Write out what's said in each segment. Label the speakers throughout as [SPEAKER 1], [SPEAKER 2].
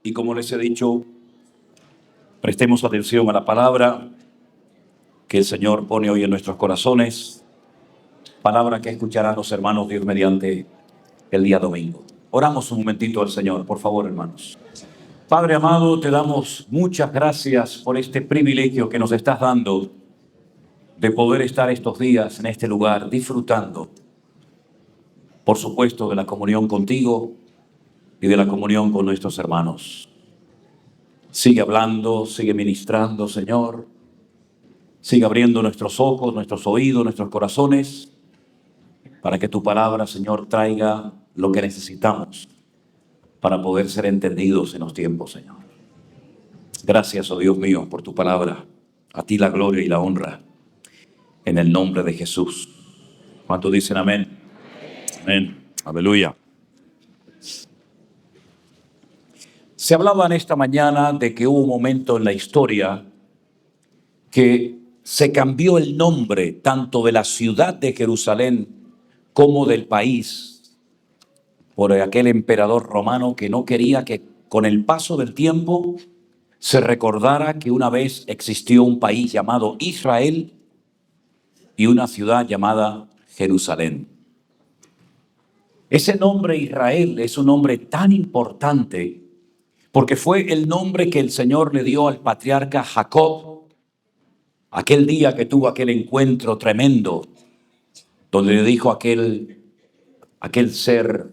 [SPEAKER 1] Y como les he dicho, prestemos atención a la palabra que el Señor pone hoy en nuestros corazones, palabra que escucharán los hermanos Dios mediante el día domingo. Oramos un momentito al Señor, por favor, hermanos. Padre amado, te damos muchas gracias por este privilegio que nos estás dando de poder estar estos días en este lugar disfrutando, por supuesto, de la comunión contigo y de la comunión con nuestros hermanos. Sigue hablando, sigue ministrando, Señor. Sigue abriendo nuestros ojos, nuestros oídos, nuestros corazones, para que tu palabra, Señor, traiga lo que necesitamos para poder ser entendidos en los tiempos, Señor. Gracias, oh Dios mío, por tu palabra. A ti la gloria y la honra, en el nombre de Jesús. ¿Cuántos dicen amén? Amén. Aleluya. Se hablaba en esta mañana de que hubo un momento en la historia que se cambió el nombre tanto de la ciudad de Jerusalén como del país por aquel emperador romano que no quería que con el paso del tiempo se recordara que una vez existió un país llamado Israel y una ciudad llamada Jerusalén. Ese nombre Israel es un nombre tan importante porque fue el nombre que el Señor le dio al patriarca Jacob aquel día que tuvo aquel encuentro tremendo donde le dijo a aquel ser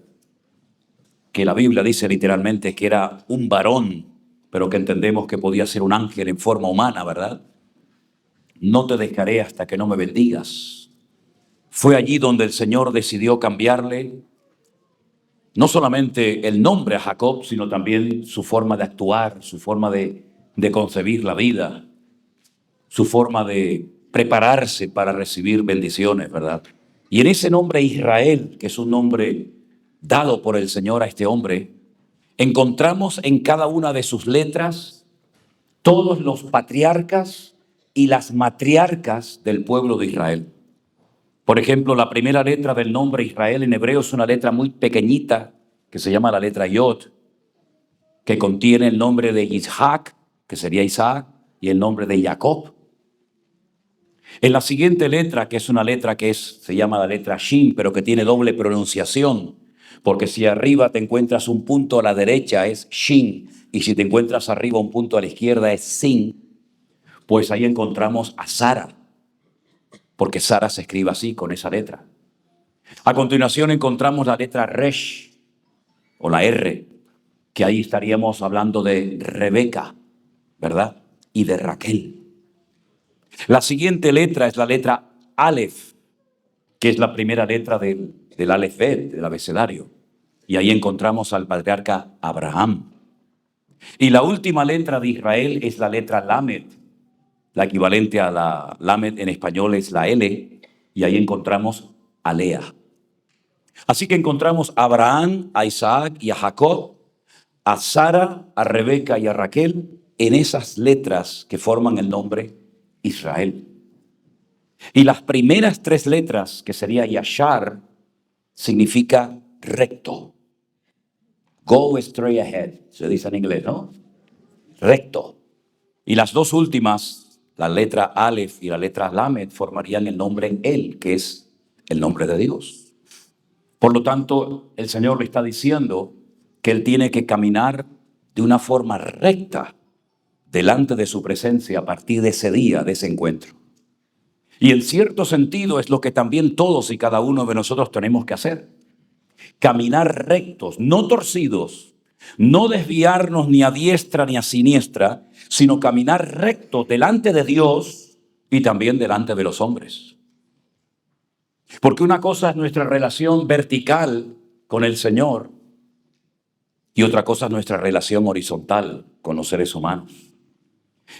[SPEAKER 1] que la Biblia dice literalmente que era un varón, pero que entendemos que podía ser un ángel en forma humana, ¿verdad? No te dejaré hasta que no me bendigas. Fue allí donde el Señor decidió cambiarle no solamente el nombre a Jacob, sino también su forma de actuar, su forma de concebir la vida, su forma de prepararse para recibir bendiciones, ¿verdad? Y en ese nombre Israel, que es un nombre dado por el Señor a este hombre, encontramos en cada una de sus letras todos los patriarcas y las matriarcas del pueblo de Israel. Por ejemplo, la primera letra del nombre Israel en hebreo es una letra muy pequeñita que se llama la letra Yod, que contiene el nombre de Isaac, que sería Isaac, y el nombre de Jacob. En la siguiente letra, que es una letra que se llama la letra Shin, pero que tiene doble pronunciación, porque si arriba te encuentras un punto a la derecha es Shin, y si te encuentras arriba un punto a la izquierda es Sin, pues ahí encontramos a Sara, porque Sara se escribe así, con esa letra. A continuación encontramos la letra Resh, o la R, que ahí estaríamos hablando de Rebeca, ¿verdad? Y de Raquel. La siguiente letra es la letra Aleph, que es la primera letra del Aleph-Bet, del abecedario. Y ahí encontramos al patriarca Abraham. Y la última letra de Israel es la letra Lamed. La equivalente a la Lamed en español es la L, y ahí encontramos a Lea. Así que encontramos a Abraham, a Isaac y a Jacob, a Sara, a Rebeca y a Raquel en esas letras que forman el nombre Israel. Y las primeras tres letras, que sería Yashar, significa recto. Go straight ahead, se dice en inglés, ¿no? Recto. Y las dos últimas, la letra Aleph y la letra Lamed, formarían el nombre El, que es el nombre de Dios. Por lo tanto, el Señor le está diciendo que Él tiene que caminar de una forma recta delante de su presencia a partir de ese día, de ese encuentro. Y en cierto sentido es lo que también todos y cada uno de nosotros tenemos que hacer. Caminar rectos, no torcidos, no desviarnos ni a diestra ni a siniestra, sino caminar rectos delante de Dios y también delante de los hombres. Porque una cosa es nuestra relación vertical con el Señor y otra cosa es nuestra relación horizontal con los seres humanos.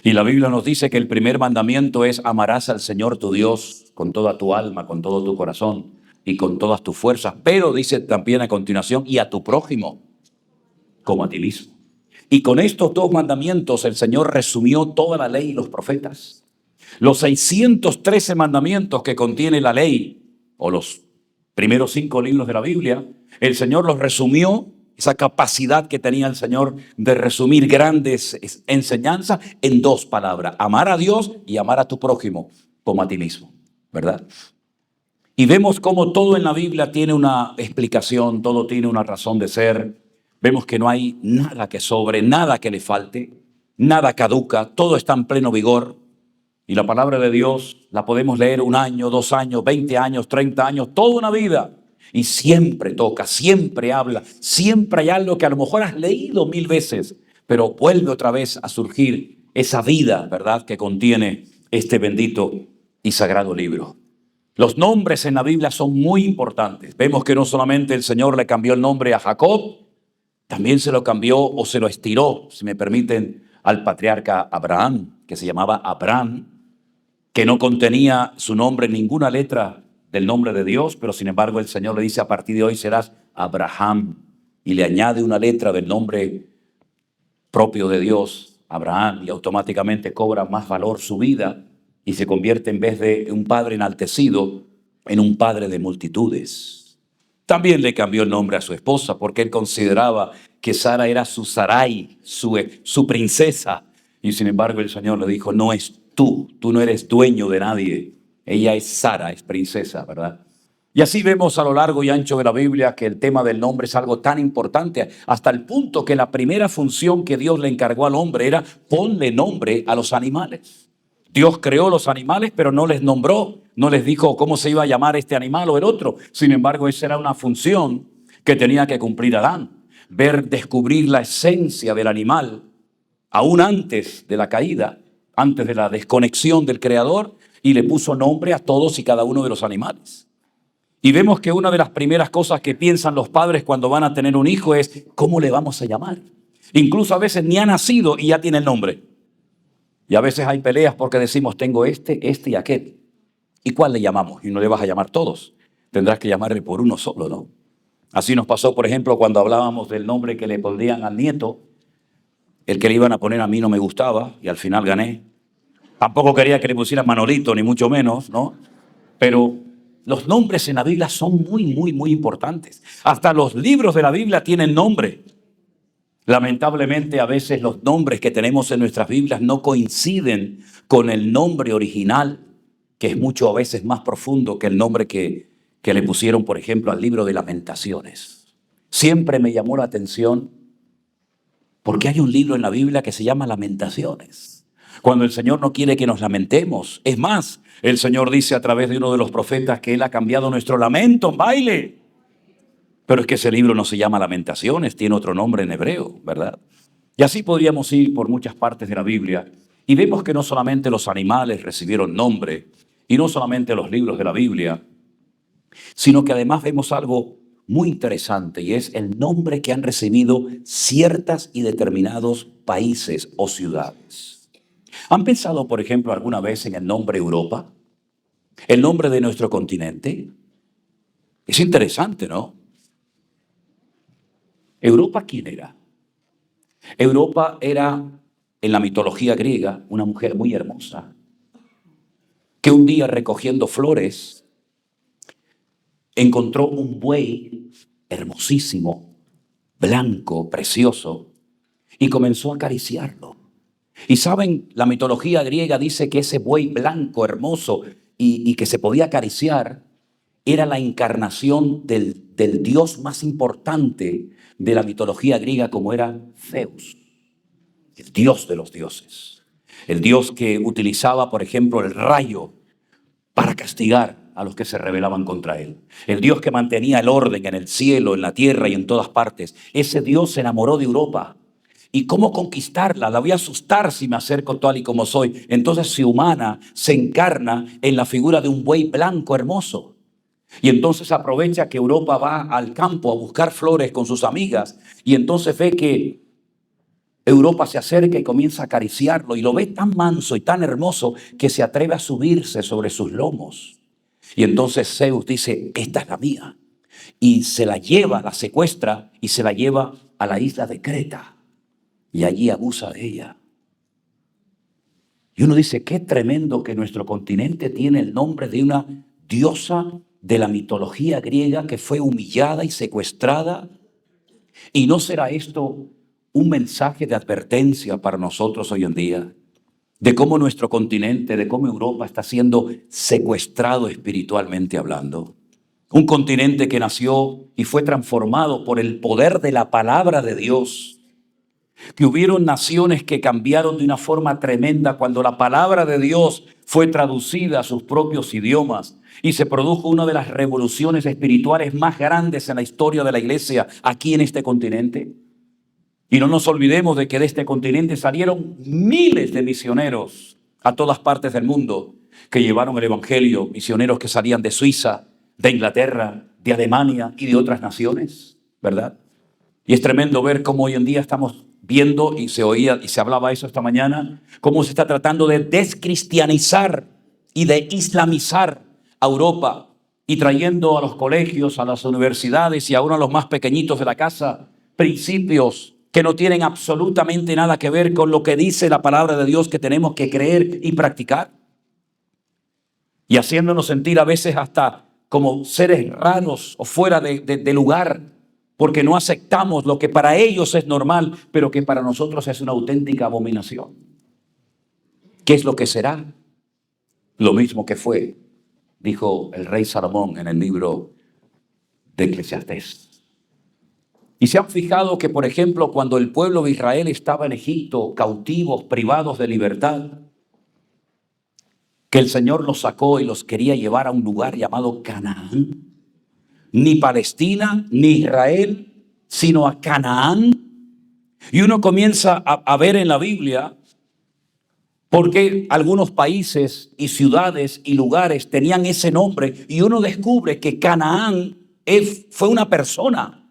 [SPEAKER 1] Y la Biblia nos dice que el primer mandamiento es: amarás al Señor tu Dios con toda tu alma, con todo tu corazón y con todas tus fuerzas. Pero dice también a continuación: y a tu prójimo como a ti mismo. Y con estos dos mandamientos el Señor resumió toda la ley y los profetas. Los 613 mandamientos que contiene la ley, o los primeros 5 libros de la Biblia, el Señor los resumió esa capacidad que tenía el Señor de resumir grandes enseñanzas en dos palabras: amar a Dios y amar a tu prójimo como a ti mismo, ¿verdad? Y vemos cómo todo en la Biblia tiene una explicación, todo tiene una razón de ser. Vemos que no hay nada que sobre, nada que le falte, nada caduca, todo está en pleno vigor. Y la palabra de Dios la podemos leer 1 año, 2 años, 20 años, 30 años, toda una vida. Y siempre toca, siempre habla, siempre hay algo que a lo mejor has leído 1000 veces, pero vuelve otra vez a surgir esa vida, ¿verdad?, que contiene este bendito y sagrado libro. Los nombres en la Biblia son muy importantes. Vemos que no solamente el Señor le cambió el nombre a Jacob, también se lo cambió o se lo estiró, si me permiten, al patriarca Abraham, que se llamaba Abraham, que no contenía su nombre en ninguna letra del nombre de Dios, pero sin embargo el Señor le dice: a partir de hoy serás Abraham, y le añade una letra del nombre propio de Dios, Abraham, y automáticamente cobra más valor su vida y se convierte, en vez de un padre enaltecido, en un padre de multitudes. También le cambió el nombre a su esposa porque él consideraba que Sara era su Sarai, su princesa, y sin embargo el Señor le dijo: no es tú no eres dueño de nadie, ella es Sara, es princesa, ¿verdad? Y así vemos a lo largo y ancho de la Biblia que el tema del nombre es algo tan importante, hasta el punto que la primera función que Dios le encargó al hombre era: ponle nombre a los animales. Dios creó los animales, pero no les nombró, no les dijo cómo se iba a llamar este animal o el otro. Sin embargo, esa era una función que tenía que cumplir Adán: descubrir la esencia del animal, aún antes de la caída, antes de la desconexión del Creador, y le puso nombre a todos y cada uno de los animales. Y vemos que una de las primeras cosas que piensan los padres cuando van a tener un hijo es: ¿cómo le vamos a llamar? Incluso a veces ni ha nacido y ya tiene el nombre. Y a veces hay peleas porque decimos: tengo este y aquel. ¿Y cuál le llamamos? Y no le vas a llamar todos. Tendrás que llamarle por uno solo, ¿no? Así nos pasó, por ejemplo, cuando hablábamos del nombre que le pondrían al nieto. El que le iban a poner a mí no me gustaba y al final gané. Tampoco quería que le pusieran Manolito, ni mucho menos, ¿no? Pero los nombres en la Biblia son muy, muy, muy importantes. Hasta los libros de la Biblia tienen nombre. Lamentablemente, a veces los nombres que tenemos en nuestras Biblias no coinciden con el nombre original, que es mucho a veces más profundo que el nombre que le pusieron, por ejemplo, al libro de Lamentaciones. Siempre me llamó la atención porque hay un libro en la Biblia que se llama Lamentaciones, cuando el Señor no quiere que nos lamentemos. Es más, el Señor dice a través de uno de los profetas que Él ha cambiado nuestro lamento en baile. Pero es que ese libro no se llama Lamentaciones, tiene otro nombre en hebreo, ¿verdad? Y así podríamos ir por muchas partes de la Biblia y vemos que no solamente los animales recibieron nombre y no solamente los libros de la Biblia, sino que además vemos algo muy interesante, y es el nombre que han recibido ciertas y determinados países o ciudades. ¿Han pensado, por ejemplo, alguna vez en el nombre Europa? El nombre de nuestro continente. Es interesante, ¿no? ¿Europa quién era? Europa era, en la mitología griega, una mujer muy hermosa, que un día, recogiendo flores, encontró un buey hermosísimo, blanco, precioso, y comenzó a acariciarlo. Y saben, la mitología griega dice que ese buey blanco, hermoso y que se podía acariciar, era la encarnación del dios más importante de la mitología griega, como era Zeus, el dios de los dioses. El dios que utilizaba, por ejemplo, el rayo para castigar a los que se rebelaban contra él. El Dios que mantenía el orden en el cielo, en la tierra y en todas partes. Ese Dios se enamoró de Europa. ¿Y cómo conquistarla? La voy a asustar si me acerco tal y como soy. Entonces se humana, se encarna en la figura de un buey blanco hermoso. Y entonces aprovecha que Europa va al campo a buscar flores con sus amigas. Y entonces ve que Europa se acerca y comienza a acariciarlo. Y lo ve tan manso y tan hermoso que se atreve a subirse sobre sus lomos. Y entonces Zeus dice: esta es la mía. Y se la lleva, la secuestra y se la lleva a la isla de Creta. Y allí abusa de ella. Y uno dice: qué tremendo que nuestro continente tiene el nombre de una diosa de la mitología griega que fue humillada y secuestrada ¿Y no será esto un mensaje de advertencia para nosotros hoy en día? De cómo nuestro continente, de cómo Europa está siendo secuestrado espiritualmente hablando. Un continente que nació y fue transformado por el poder de la palabra de Dios. Que hubieron naciones que cambiaron de una forma tremenda cuando la palabra de Dios fue traducida a sus propios idiomas y se produjo una de las revoluciones espirituales más grandes en la historia de la iglesia aquí en este continente. Y no nos olvidemos de que de este continente salieron miles de misioneros a todas partes del mundo que llevaron el evangelio, misioneros que salían de Suiza, de Inglaterra, de Alemania y de otras naciones, ¿verdad? Y es tremendo ver cómo hoy en día estamos viendo, y se oía y se hablaba eso esta mañana, cómo se está tratando de descristianizar y de islamizar a Europa y trayendo a los colegios, a las universidades y aún a los más pequeñitos de la casa principios que no tienen absolutamente nada que ver con lo que dice la palabra de Dios que tenemos que creer y practicar. Y haciéndonos sentir a veces hasta como seres raros o fuera de lugar, porque no aceptamos lo que para ellos es normal, pero que para nosotros es una auténtica abominación. ¿Qué es lo que será? Lo mismo que fue, dijo el rey Salomón en el libro de Eclesiastés. Y se han fijado que, por ejemplo, cuando el pueblo de Israel estaba en Egipto, cautivos, privados de libertad, que el Señor los sacó y los quería llevar a un lugar llamado Canaán. Ni Palestina, ni Israel, sino a Canaán. Y uno comienza a ver en la Biblia por qué algunos países y ciudades y lugares tenían ese nombre. Y uno descubre que Canaán fue una persona,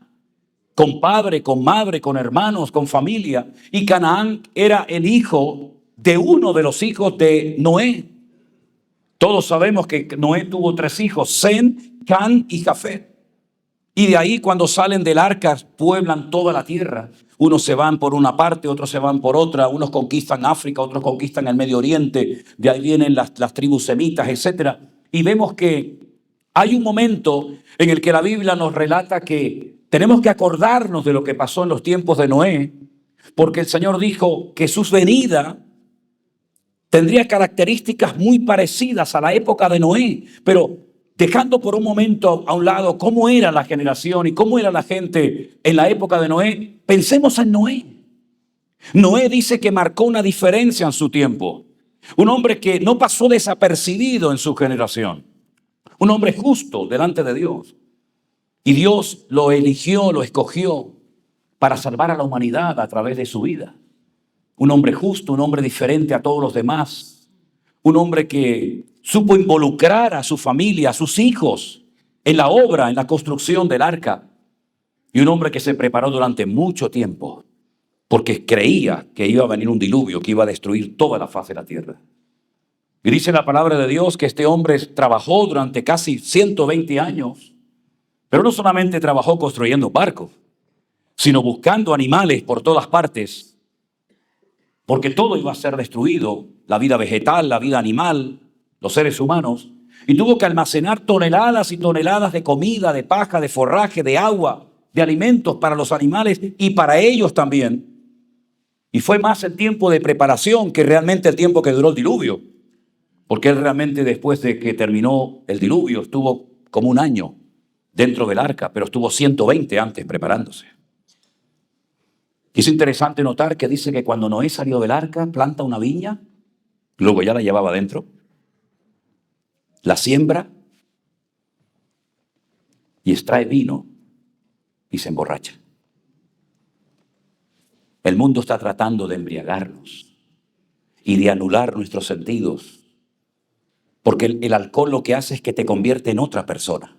[SPEAKER 1] con padre, con madre, con hermanos, con familia. Y Canaán era el hijo de uno de los hijos de Noé. Todos sabemos que Noé tuvo 3 hijos, Sem, Can y Jafet. Y de ahí cuando salen del arca pueblan toda la tierra. Unos se van por una parte, otros se van por otra. Unos conquistan África, otros conquistan el Medio Oriente. De ahí vienen las tribus semitas, etc. Y vemos que hay un momento en el que la Biblia nos relata que tenemos que acordarnos de lo que pasó en los tiempos de Noé, porque el Señor dijo que su venida tendría características muy parecidas a la época de Noé, pero dejando por un momento a un lado cómo era la generación y cómo era la gente en la época de Noé, pensemos en Noé. Noé dice que marcó una diferencia en su tiempo. Un hombre que no pasó desapercibido en su generación. Un hombre justo delante de Dios. Y Dios lo eligió, lo escogió para salvar a la humanidad a través de su vida. Un hombre justo, un hombre diferente a todos los demás. Un hombre que supo involucrar a su familia, a sus hijos, en la obra, en la construcción del arca. Y un hombre que se preparó durante mucho tiempo, porque creía que iba a venir un diluvio, que iba a destruir toda la faz de la tierra. Y dice la palabra de Dios que este hombre trabajó durante casi 120 años, pero no solamente trabajó construyendo barcos, sino buscando animales por todas partes, porque todo iba a ser destruido, la vida vegetal, la vida animal, los seres humanos, y tuvo que almacenar toneladas y toneladas de comida, de paja, de forraje, de agua, de alimentos para los animales y para ellos también. Y fue más el tiempo de preparación que realmente el tiempo que duró el diluvio, porque él realmente después de que terminó el diluvio estuvo como un año dentro del arca, pero estuvo 120 antes preparándose. Y es interesante notar que dice que cuando Noé salió del arca, planta una viña, luego ya la llevaba dentro, la siembra y extrae vino y se emborracha. El mundo está tratando de embriagarnos y de anular nuestros sentidos, porque el alcohol lo que hace es que te convierte en otra persona.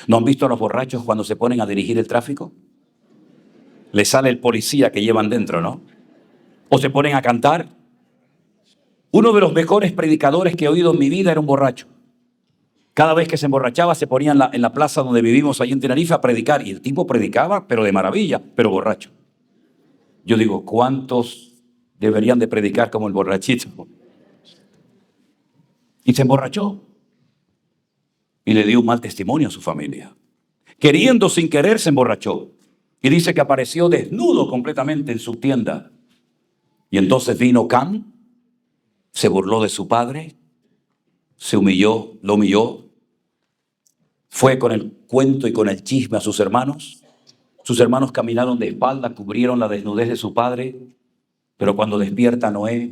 [SPEAKER 1] ¿No han visto a los borrachos cuando se ponen a dirigir el tráfico? Les sale el policía que llevan dentro, ¿no? O se ponen a cantar. Uno de los mejores predicadores que he oído en mi vida era un borracho. Cada vez que se emborrachaba se ponía en la plaza donde vivimos allí en Tenerife a predicar. Y el tipo predicaba, pero de maravilla, pero borracho. Yo digo, ¿cuántos deberían de predicar como el borrachito? Y se emborrachó. Y le dio un mal testimonio a su familia. Queriendo sin querer se emborrachó. Y dice que apareció desnudo completamente en su tienda. Y entonces vino Cam, se burló de su padre, se humilló, lo humilló, fue con el cuento y con el chisme a sus hermanos. Sus hermanos caminaron de espalda, cubrieron la desnudez de su padre, pero cuando despierta Noé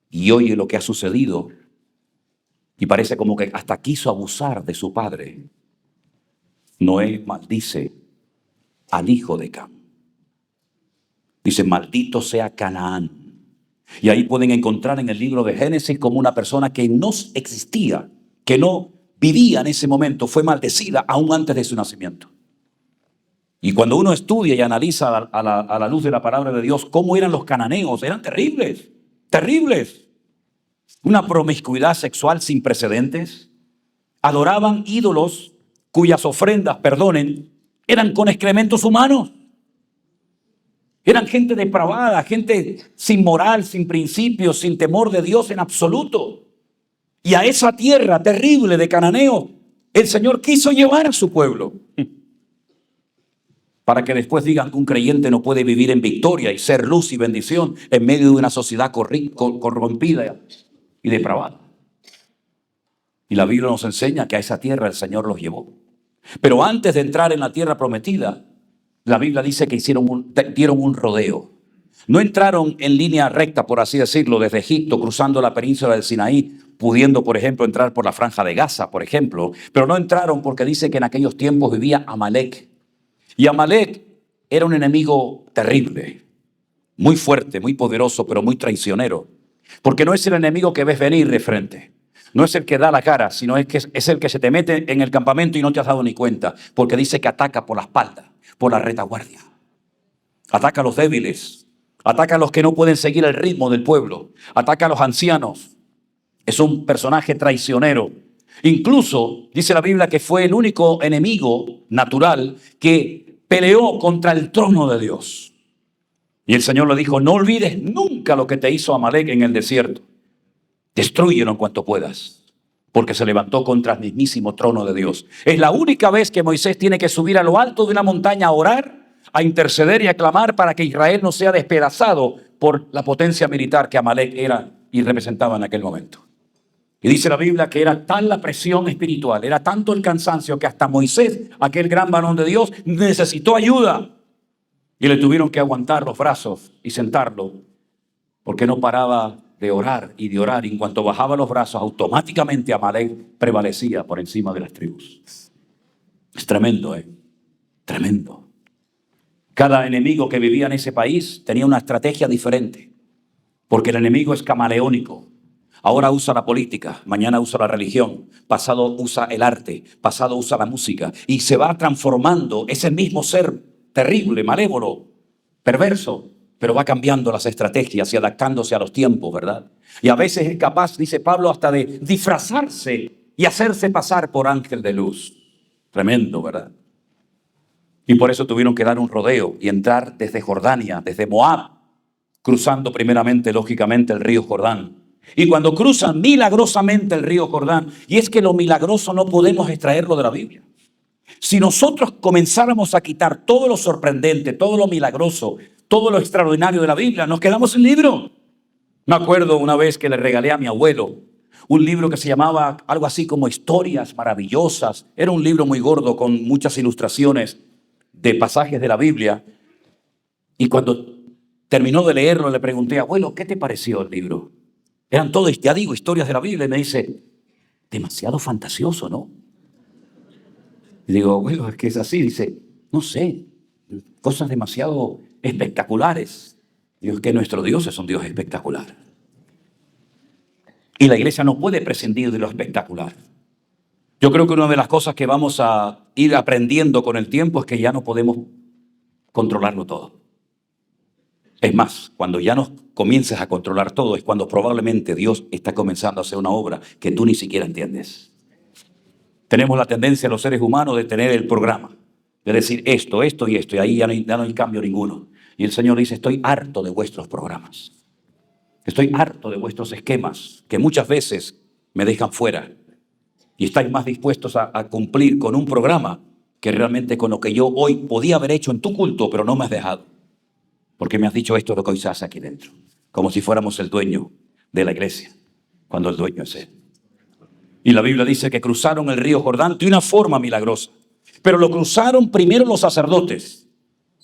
[SPEAKER 1] y oye lo que ha sucedido, y parece como que hasta quiso abusar de su padre, Noé maldice al hijo de Cam. Dice, maldito sea Canaán. Y ahí pueden encontrar en el libro de Génesis como una persona que no existía, que no vivía en ese momento, fue maldecida aún antes de su nacimiento. Y cuando uno estudia y analiza a la luz de la palabra de Dios cómo eran los cananeos, eran terribles, terribles. Una promiscuidad sexual sin precedentes. Adoraban ídolos cuyas ofrendas, perdonen, eran con excrementos humanos. Eran gente depravada, gente sin moral, sin principios, sin temor de Dios en absoluto. Y a esa tierra terrible de cananeo, el Señor quiso llevar a su pueblo. Para que después digan que un creyente no puede vivir en victoria y ser luz y bendición en medio de una sociedad corrompida y depravada. Y la Biblia nos enseña que a esa tierra el Señor los llevó. Pero antes de entrar en la tierra prometida, la Biblia dice que dieron un rodeo. No entraron en línea recta, por así decirlo, desde Egipto, cruzando la península del Sinaí, pudiendo, por ejemplo, entrar por la franja de Gaza, por ejemplo. Pero no entraron porque dice que en aquellos tiempos vivía Amalek. Y Amalek era un enemigo terrible, muy fuerte, muy poderoso, pero muy traicionero. Porque no es el enemigo que ves venir de frente. No es el que da la cara, sino es el que se te mete en el campamento y no te has dado ni cuenta. Porque dice que ataca por la espalda, por la retaguardia. Ataca a los débiles. Ataca a los que no pueden seguir el ritmo del pueblo. Ataca a los ancianos. Es un personaje traicionero. Incluso dice la Biblia que fue el único enemigo natural que peleó contra el trono de Dios. Y el Señor le dijo, no olvides nunca lo que te hizo Amalek en el desierto. Destrúyelo en cuanto puedas, porque se levantó contra el mismísimo trono de Dios. Es la única vez que Moisés tiene que subir a lo alto de una montaña a orar, a interceder y a clamar para que Israel no sea despedazado por la potencia militar que Amalek era y representaba en aquel momento. Y dice la Biblia que era tal la presión espiritual, era tanto el cansancio que hasta Moisés, aquel gran varón de Dios, necesitó ayuda. Y le tuvieron que aguantar los brazos y sentarlo, porque no paraba de orar y de orar. Y en cuanto bajaba los brazos, automáticamente Amalek prevalecía por encima de las tribus. Es tremendo, tremendo. Cada enemigo que vivía en ese país tenía una estrategia diferente, porque el enemigo es camaleónico. Ahora usa la política, mañana usa la religión, pasado usa el arte, pasado usa la música, y se va transformando ese mismo ser terrible, malévolo, perverso, pero va cambiando las estrategias y adaptándose a los tiempos, ¿verdad? Y a veces es capaz, dice Pablo, hasta de disfrazarse y hacerse pasar por ángel de luz. Tremendo, ¿verdad? Y por eso tuvieron que dar un rodeo y entrar desde Jordania, desde Moab, cruzando primeramente, lógicamente, el río Jordán. Y cuando cruzan milagrosamente el río Jordán, y es que lo milagroso no podemos extraerlo de la Biblia. Si nosotros comenzáramos a quitar todo lo sorprendente, todo lo milagroso, todo lo extraordinario de la Biblia, nos quedamos sin libro. Me acuerdo una vez que le regalé a mi abuelo un libro que se llamaba algo así como Historias Maravillosas. Era un libro muy gordo con muchas ilustraciones de pasajes de la Biblia. Y cuando terminó de leerlo, le pregunté, abuelo, ¿qué te pareció el libro? Eran todas, ya digo, historias de la Biblia. Y me dice, demasiado fantasioso, ¿no? Y digo, abuelo, es que es así. Dice, no sé, cosas demasiado espectaculares. Digo, es que nuestro Dios es un Dios espectacular. Y la iglesia no puede prescindir de lo espectacular. Yo creo que una de las cosas que vamos a ir aprendiendo con el tiempo es que ya no podemos controlarlo todo. Es más, cuando ya nos comiences a controlar todo es cuando probablemente Dios está comenzando a hacer una obra que tú ni siquiera entiendes. Tenemos la tendencia los seres humanos de tener el programa, de decir esto y esto, y ahí ya no hay cambio ninguno. Y el Señor dice, estoy harto de vuestros programas. Estoy harto de vuestros esquemas que muchas veces me dejan fuera. Y estáis más dispuestos a cumplir con un programa que realmente con lo que yo hoy podía haber hecho en tu culto, pero no me has dejado. Porque me has dicho esto lo que hoy se hace aquí dentro. Como si fuéramos el dueño de la iglesia, cuando el dueño es Él. Y la Biblia dice que cruzaron el río Jordán de una forma milagrosa. Pero lo cruzaron primero los sacerdotes,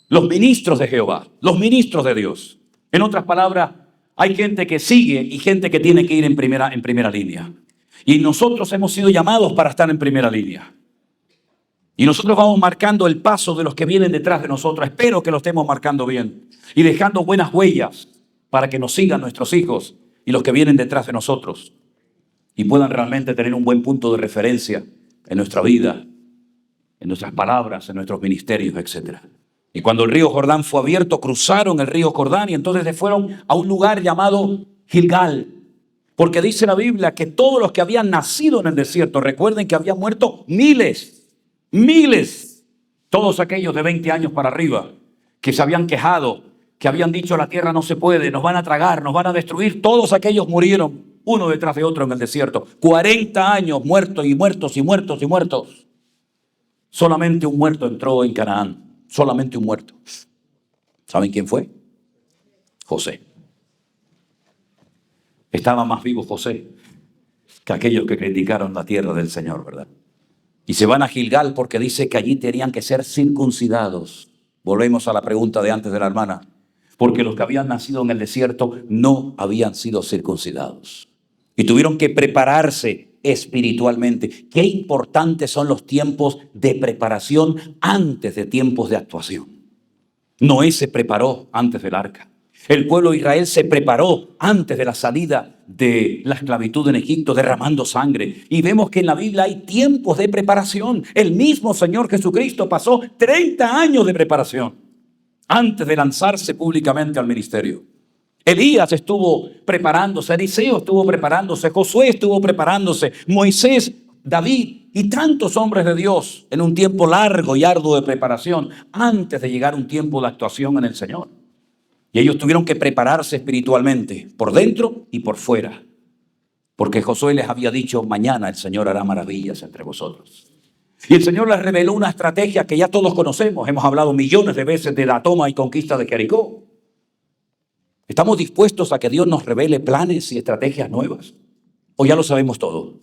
[SPEAKER 1] los ministros de Jehová, los ministros de Dios. En otras palabras, hay gente que sigue y gente que tiene que ir en primera línea. Y nosotros hemos sido llamados para estar en primera línea. Y nosotros vamos marcando el paso de los que vienen detrás de nosotros. Espero que lo estemos marcando bien y dejando buenas huellas para que nos sigan nuestros hijos y los que vienen detrás de nosotros y puedan realmente tener un buen punto de referencia en nuestra vida, en nuestras palabras, en nuestros ministerios, etc. Y cuando el río Jordán fue abierto, cruzaron el río Jordán y entonces se fueron a un lugar llamado Gilgal. Porque dice la Biblia que todos los que habían nacido en el desierto, recuerden que habían muerto miles, todos aquellos de 20 años para arriba, que se habían quejado, que habían dicho la tierra no se puede, nos van a tragar, nos van a destruir, todos aquellos murieron uno detrás de otro en el desierto. 40 años muertos y muertos y muertos y muertos. Solamente un muerto entró en Canaán, solamente un muerto. ¿Saben quién fue? José. Estaba más vivo José que aquellos que criticaron la tierra del Señor, ¿verdad? Y se van a Gilgal porque dice que allí tenían que ser circuncidados. Volvemos a la pregunta de antes de la hermana. Porque los que habían nacido en el desierto no habían sido circuncidados. Y tuvieron que prepararse espiritualmente. Qué importantes son los tiempos de preparación antes de tiempos de actuación. Noé se preparó antes del arca. El pueblo de Israel se preparó antes de la salida de la esclavitud en Egipto, derramando sangre. Y vemos que en la Biblia hay tiempos de preparación. El mismo Señor Jesucristo pasó 30 años de preparación antes de lanzarse públicamente al ministerio. Elías estuvo preparándose, Eliseo estuvo preparándose, Josué estuvo preparándose, Moisés, David y tantos hombres de Dios en un tiempo largo y arduo de preparación antes de llegar a un tiempo de actuación en el Señor. Y ellos tuvieron que prepararse espiritualmente, por dentro y por fuera. Porque Josué les había dicho, mañana el Señor hará maravillas entre vosotros. Y el Señor les reveló una estrategia que ya todos conocemos. Hemos hablado millones de veces de la toma y conquista de Jericó. ¿Estamos dispuestos a que Dios nos revele planes y estrategias nuevas? ¿O ya lo sabemos todo?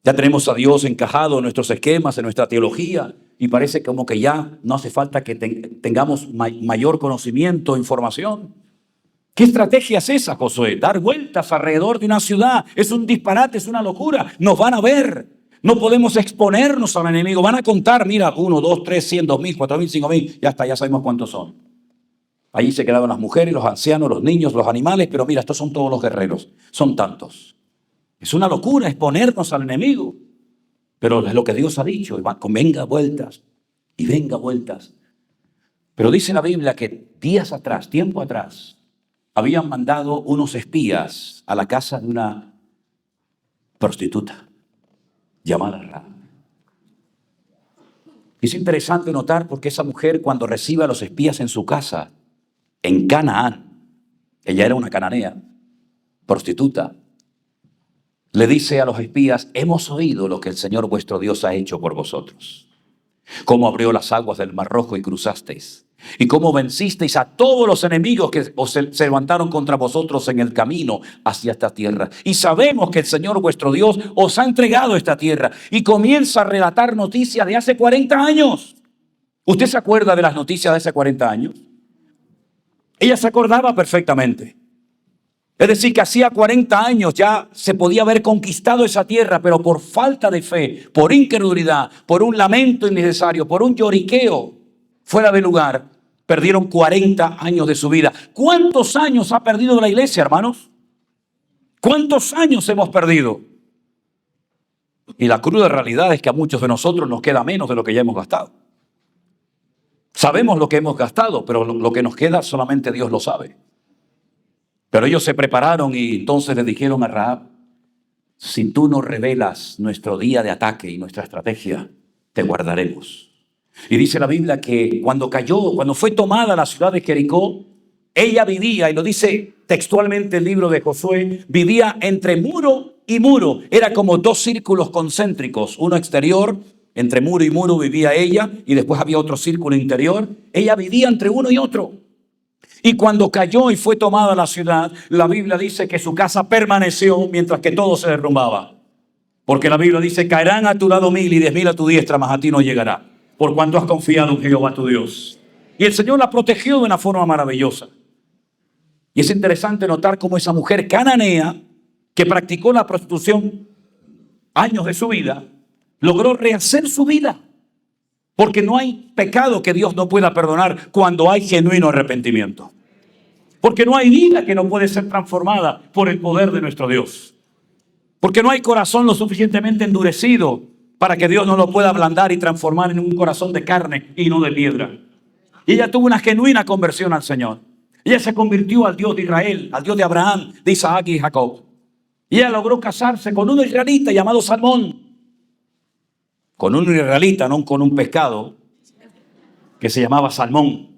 [SPEAKER 1] Ya tenemos a Dios encajado en nuestros esquemas, en nuestra teología, y parece como que ya no hace falta que tengamos mayor conocimiento, información. ¿Qué estrategia es esa, Josué? Dar vueltas alrededor de una ciudad. Es un disparate, es una locura. Nos van a ver. No podemos exponernos al enemigo. Van a contar, mira, 1, 2, 3, 100, 2,000, 4,000, 5,000. Ya está, ya sabemos cuántos son. Allí se quedaban las mujeres, los ancianos, los niños, los animales. Pero mira, estos son todos los guerreros. Son tantos. Es una locura exponernos al enemigo. Pero es lo que Dios ha dicho. Venga vueltas y venga vueltas. Pero dice la Biblia que días atrás, tiempo atrás, habían mandado unos espías a la casa de una prostituta llamada Rahab. Es interesante notar porque esa mujer, cuando recibe a los espías en su casa, en Canaán, ella era una cananea, prostituta, le dice a los espías, hemos oído lo que el Señor vuestro Dios ha hecho por vosotros. Cómo abrió las aguas del Mar Rojo y cruzasteis. Y cómo vencisteis a todos los enemigos que se levantaron contra vosotros en el camino hacia esta tierra. Y sabemos que el Señor vuestro Dios os ha entregado esta tierra. Y comienza a relatar noticias de hace 40 años. ¿Usted se acuerda de las noticias de hace 40 años? Ella se acordaba perfectamente. Es decir, que hacía 40 años ya se podía haber conquistado esa tierra, pero por falta de fe, por incredulidad, por un lamento innecesario, por un lloriqueo fuera de lugar, perdieron 40 años de su vida. ¿Cuántos años ha perdido la iglesia, hermanos? ¿Cuántos años hemos perdido? Y la cruda realidad es que a muchos de nosotros nos queda menos de lo que ya hemos gastado. Sabemos lo que hemos gastado, pero lo que nos queda solamente Dios lo sabe. Pero ellos se prepararon y entonces le dijeron a Rahab, si tú nos revelas nuestro día de ataque y nuestra estrategia, te guardaremos. Y dice la Biblia que cuando fue tomada la ciudad de Jericó, ella vivía, y lo dice textualmente el libro de Josué, vivía entre muro y muro. Era como dos círculos concéntricos, uno exterior Entre muro y muro vivía ella y después había otro círculo interior. Ella vivía entre uno y otro. Y cuando cayó y fue tomada la ciudad, la Biblia dice que su casa permaneció mientras que todo se derrumbaba. Porque la Biblia dice, caerán a tu lado 1000 y 10.000 a tu diestra, mas a ti no llegará, por cuanto has confiado en Jehová tu Dios. Y el Señor la protegió de una forma maravillosa. Y es interesante notar cómo esa mujer cananea, que practicó la prostitución años de su vida, logró rehacer su vida. Porque no hay pecado que Dios no pueda perdonar cuando hay genuino arrepentimiento. Porque no hay vida que no puede ser transformada por el poder de nuestro Dios. Porque no hay corazón lo suficientemente endurecido para que Dios no lo pueda ablandar y transformar en un corazón de carne y no de piedra. Y ella tuvo una genuina conversión al Señor. Ella se convirtió al Dios de Israel, al Dios de Abraham, de Isaac y Jacob. Y ella logró casarse con un israelita llamado Salmón. Con un israelita, no con un pescado que se llamaba salmón.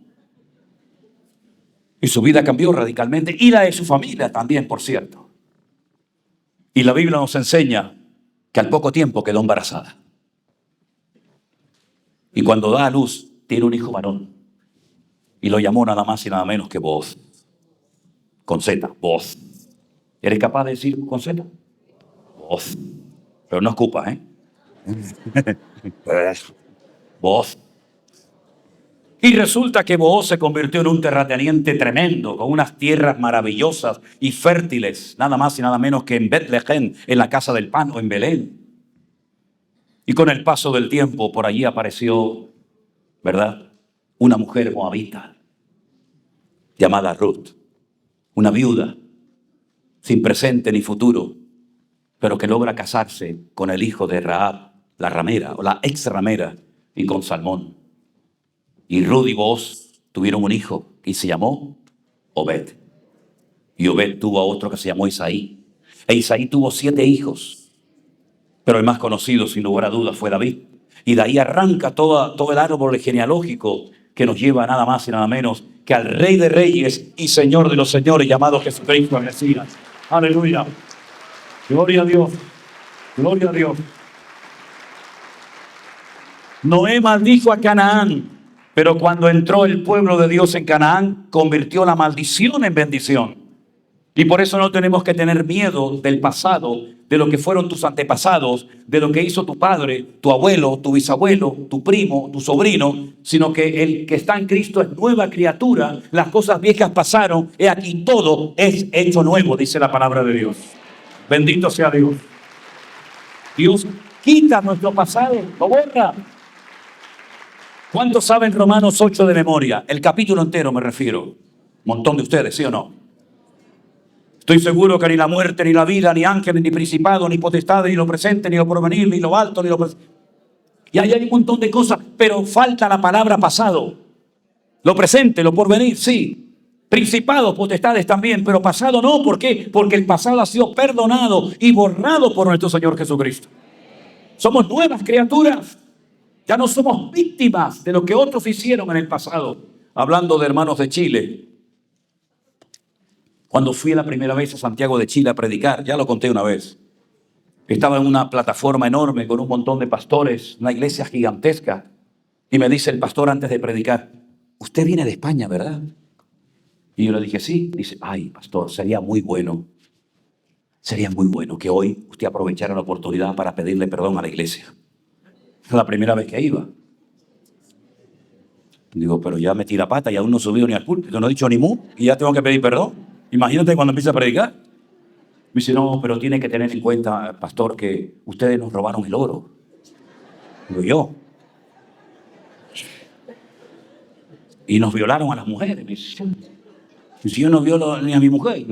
[SPEAKER 1] Y su vida cambió radicalmente, y la de su familia también, por cierto. Y la Biblia nos enseña que al poco tiempo quedó embarazada. Y cuando da a luz, tiene un hijo varón. Y lo llamó nada más y nada menos que Booz. Con Z, Booz. ¿Eres capaz de decir con Z? Booz. Pero no escupas, ¿eh? Booz. Y resulta que Booz se convirtió en un terrateniente tremendo, con unas tierras maravillosas y fértiles, nada más y nada menos que en Betlehem, en la casa del pan, o en Belén. Y con el paso del tiempo por allí apareció, ¿verdad?, una mujer moabita llamada Ruth, una viuda sin presente ni futuro, pero que logra casarse con el hijo de Rahab, la ramera o la ex ramera, y con Salmón. Y Ruth y Booz tuvieron un hijo y se llamó Obed. Y Obed tuvo a otro que se llamó Isaí. E Isaí tuvo 7 hijos. Pero el más conocido, sin lugar a dudas, fue David. Y de ahí arranca todo el árbol genealógico que nos lleva nada más y nada menos que al Rey de Reyes y Señor de los Señores, llamado Jesucristo el Mesías. Aleluya. Gloria a Dios. Gloria a Dios. Noé maldijo a Canaán, pero cuando entró el pueblo de Dios en Canaán, convirtió la maldición en bendición. Y por eso no tenemos que tener miedo del pasado, de lo que fueron tus antepasados, de lo que hizo tu padre, tu abuelo, tu bisabuelo, tu primo, tu sobrino, sino que el que está en Cristo es nueva criatura. Las cosas viejas pasaron, he aquí todo es hecho nuevo, dice la palabra de Dios. Bendito sea Dios. Dios quita nuestro pasado, lo borra. ¿Cuántos saben Romanos 8 de memoria? El capítulo entero me refiero. Un montón de ustedes, ¿sí o no? Estoy seguro que ni la muerte, ni la vida, ni ángeles, ni principados, ni potestades, ni lo presente, ni lo porvenir, ni lo alto, ni lo presente. Y ahí hay un montón de cosas, pero falta la palabra pasado. Lo presente, lo porvenir, sí. Principados, potestades también, pero pasado no. ¿Por qué? Porque el pasado ha sido perdonado y borrado por nuestro Señor Jesucristo. Somos nuevas criaturas. Ya no somos víctimas de lo que otros hicieron en el pasado. Hablando de hermanos de Chile. Cuando fui la primera vez a Santiago de Chile a predicar, ya lo conté una vez. Estaba en una plataforma enorme con un montón de pastores, una iglesia gigantesca. Y me dice el pastor antes de predicar, usted viene de España, ¿verdad? Y yo le dije, sí. Dice, ay, pastor, sería muy bueno que hoy usted aprovechara la oportunidad para pedirle perdón a la iglesia. Es la primera vez que iba. Digo, pero ya metí la pata y aún no he subido ni al púlpito, no he dicho ni mu y ya tengo que pedir perdón. Imagínate cuando empiece a predicar. Me dice, no, pero tiene que tener en cuenta, pastor, que ustedes nos robaron el oro. Digo, yo. Y nos violaron a las mujeres. Me dice, si yo no violo ni a mi mujer.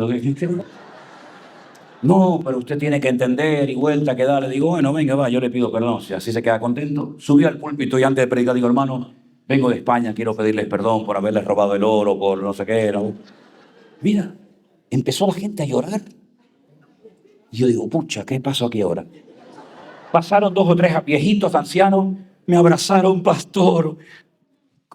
[SPEAKER 1] No, pero usted tiene que entender y vuelta que darle. Digo, bueno, venga, va, yo le pido perdón. Si así se queda contento. Subí al púlpito y antes de predicar digo, hermano, vengo de España, quiero pedirles perdón por haberles robado el oro, por no sé qué. ¿No? Mira, empezó la gente a llorar. Y yo digo, pucha, ¿qué pasó aquí ahora? Pasaron 2 o 3 viejitos, ancianos, me abrazaron, pastor.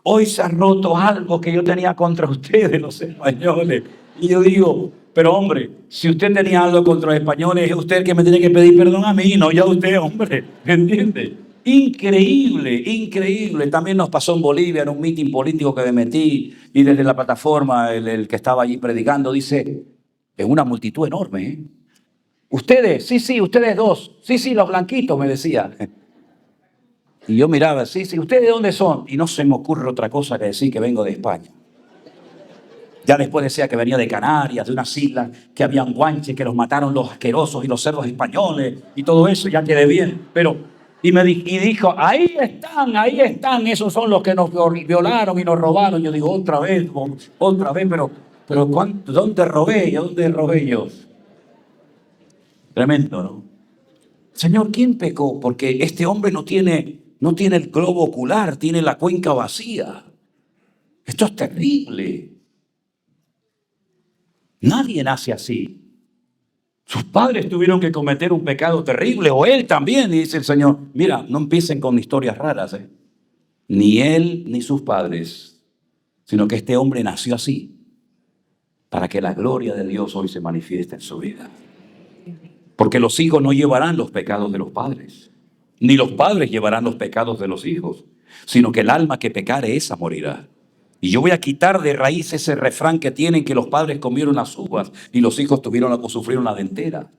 [SPEAKER 1] Hoy se ha roto algo que yo tenía contra ustedes, los españoles. Y yo digo, pero hombre, si usted tenía algo contra los españoles, es usted el que me tiene que pedir perdón a mí, no ya usted, hombre, ¿entiende? Increíble, increíble. También nos pasó en Bolivia, en un mitin político que me metí, y desde la plataforma, el que estaba allí predicando, dice, en una multitud enorme, ¿eh? Ustedes, sí, ustedes dos, sí, los blanquitos, me decía. Y yo miraba, sí, ¿ustedes de dónde son? Y no se me ocurre otra cosa que decir que vengo de España. Ya después decía que venía de Canarias, de unas islas, que habían guanches, que los mataron los asquerosos y los cerdos españoles, y todo eso, ya quedé bien. Pero, y dijo, ahí están, esos son los que nos violaron y nos robaron. Yo digo, otra vez, pero ¿dónde robé yo? ¿Dónde robé yo? Tremendo, ¿no? Señor, ¿quién pecó? Porque este hombre no tiene el globo ocular, tiene la cuenca vacía. Esto es terrible. Nadie nace así. Sus padres tuvieron que cometer un pecado terrible, o él también, y dice el Señor. Mira, no empiecen con historias raras, ¿eh? Ni él ni sus padres, sino que este hombre nació así, para que la gloria de Dios hoy se manifieste en su vida. Porque los hijos no llevarán los pecados de los padres, ni los padres llevarán los pecados de los hijos, sino que el alma que pecare, esa morirá. Y yo voy a quitar de raíz ese refrán que tienen, que los padres comieron las uvas y los hijos sufrieron la dentera.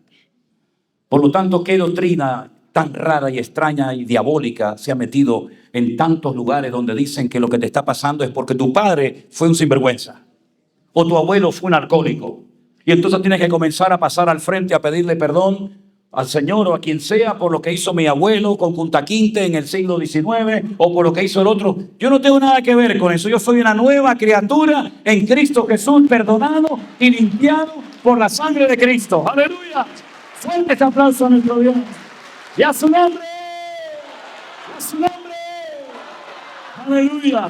[SPEAKER 1] Por lo tanto, ¿qué doctrina tan rara y extraña y diabólica se ha metido en tantos lugares donde dicen que lo que te está pasando es porque tu padre fue un sinvergüenza o tu abuelo fue un alcohólico? Y entonces tienes que comenzar a pasar al frente a pedirle perdón al Señor o a quien sea por lo que hizo mi abuelo con Kunta Kinte en el siglo XIX o por lo que hizo el otro. Yo no tengo nada que ver con eso. Yo soy una nueva criatura en Cristo Jesús, perdonado y limpiado por la sangre de Cristo. ¡Aleluya! Fuerte este aplauso a nuestro Dios. ¡Y a su nombre! ¡A su nombre! ¡Aleluya!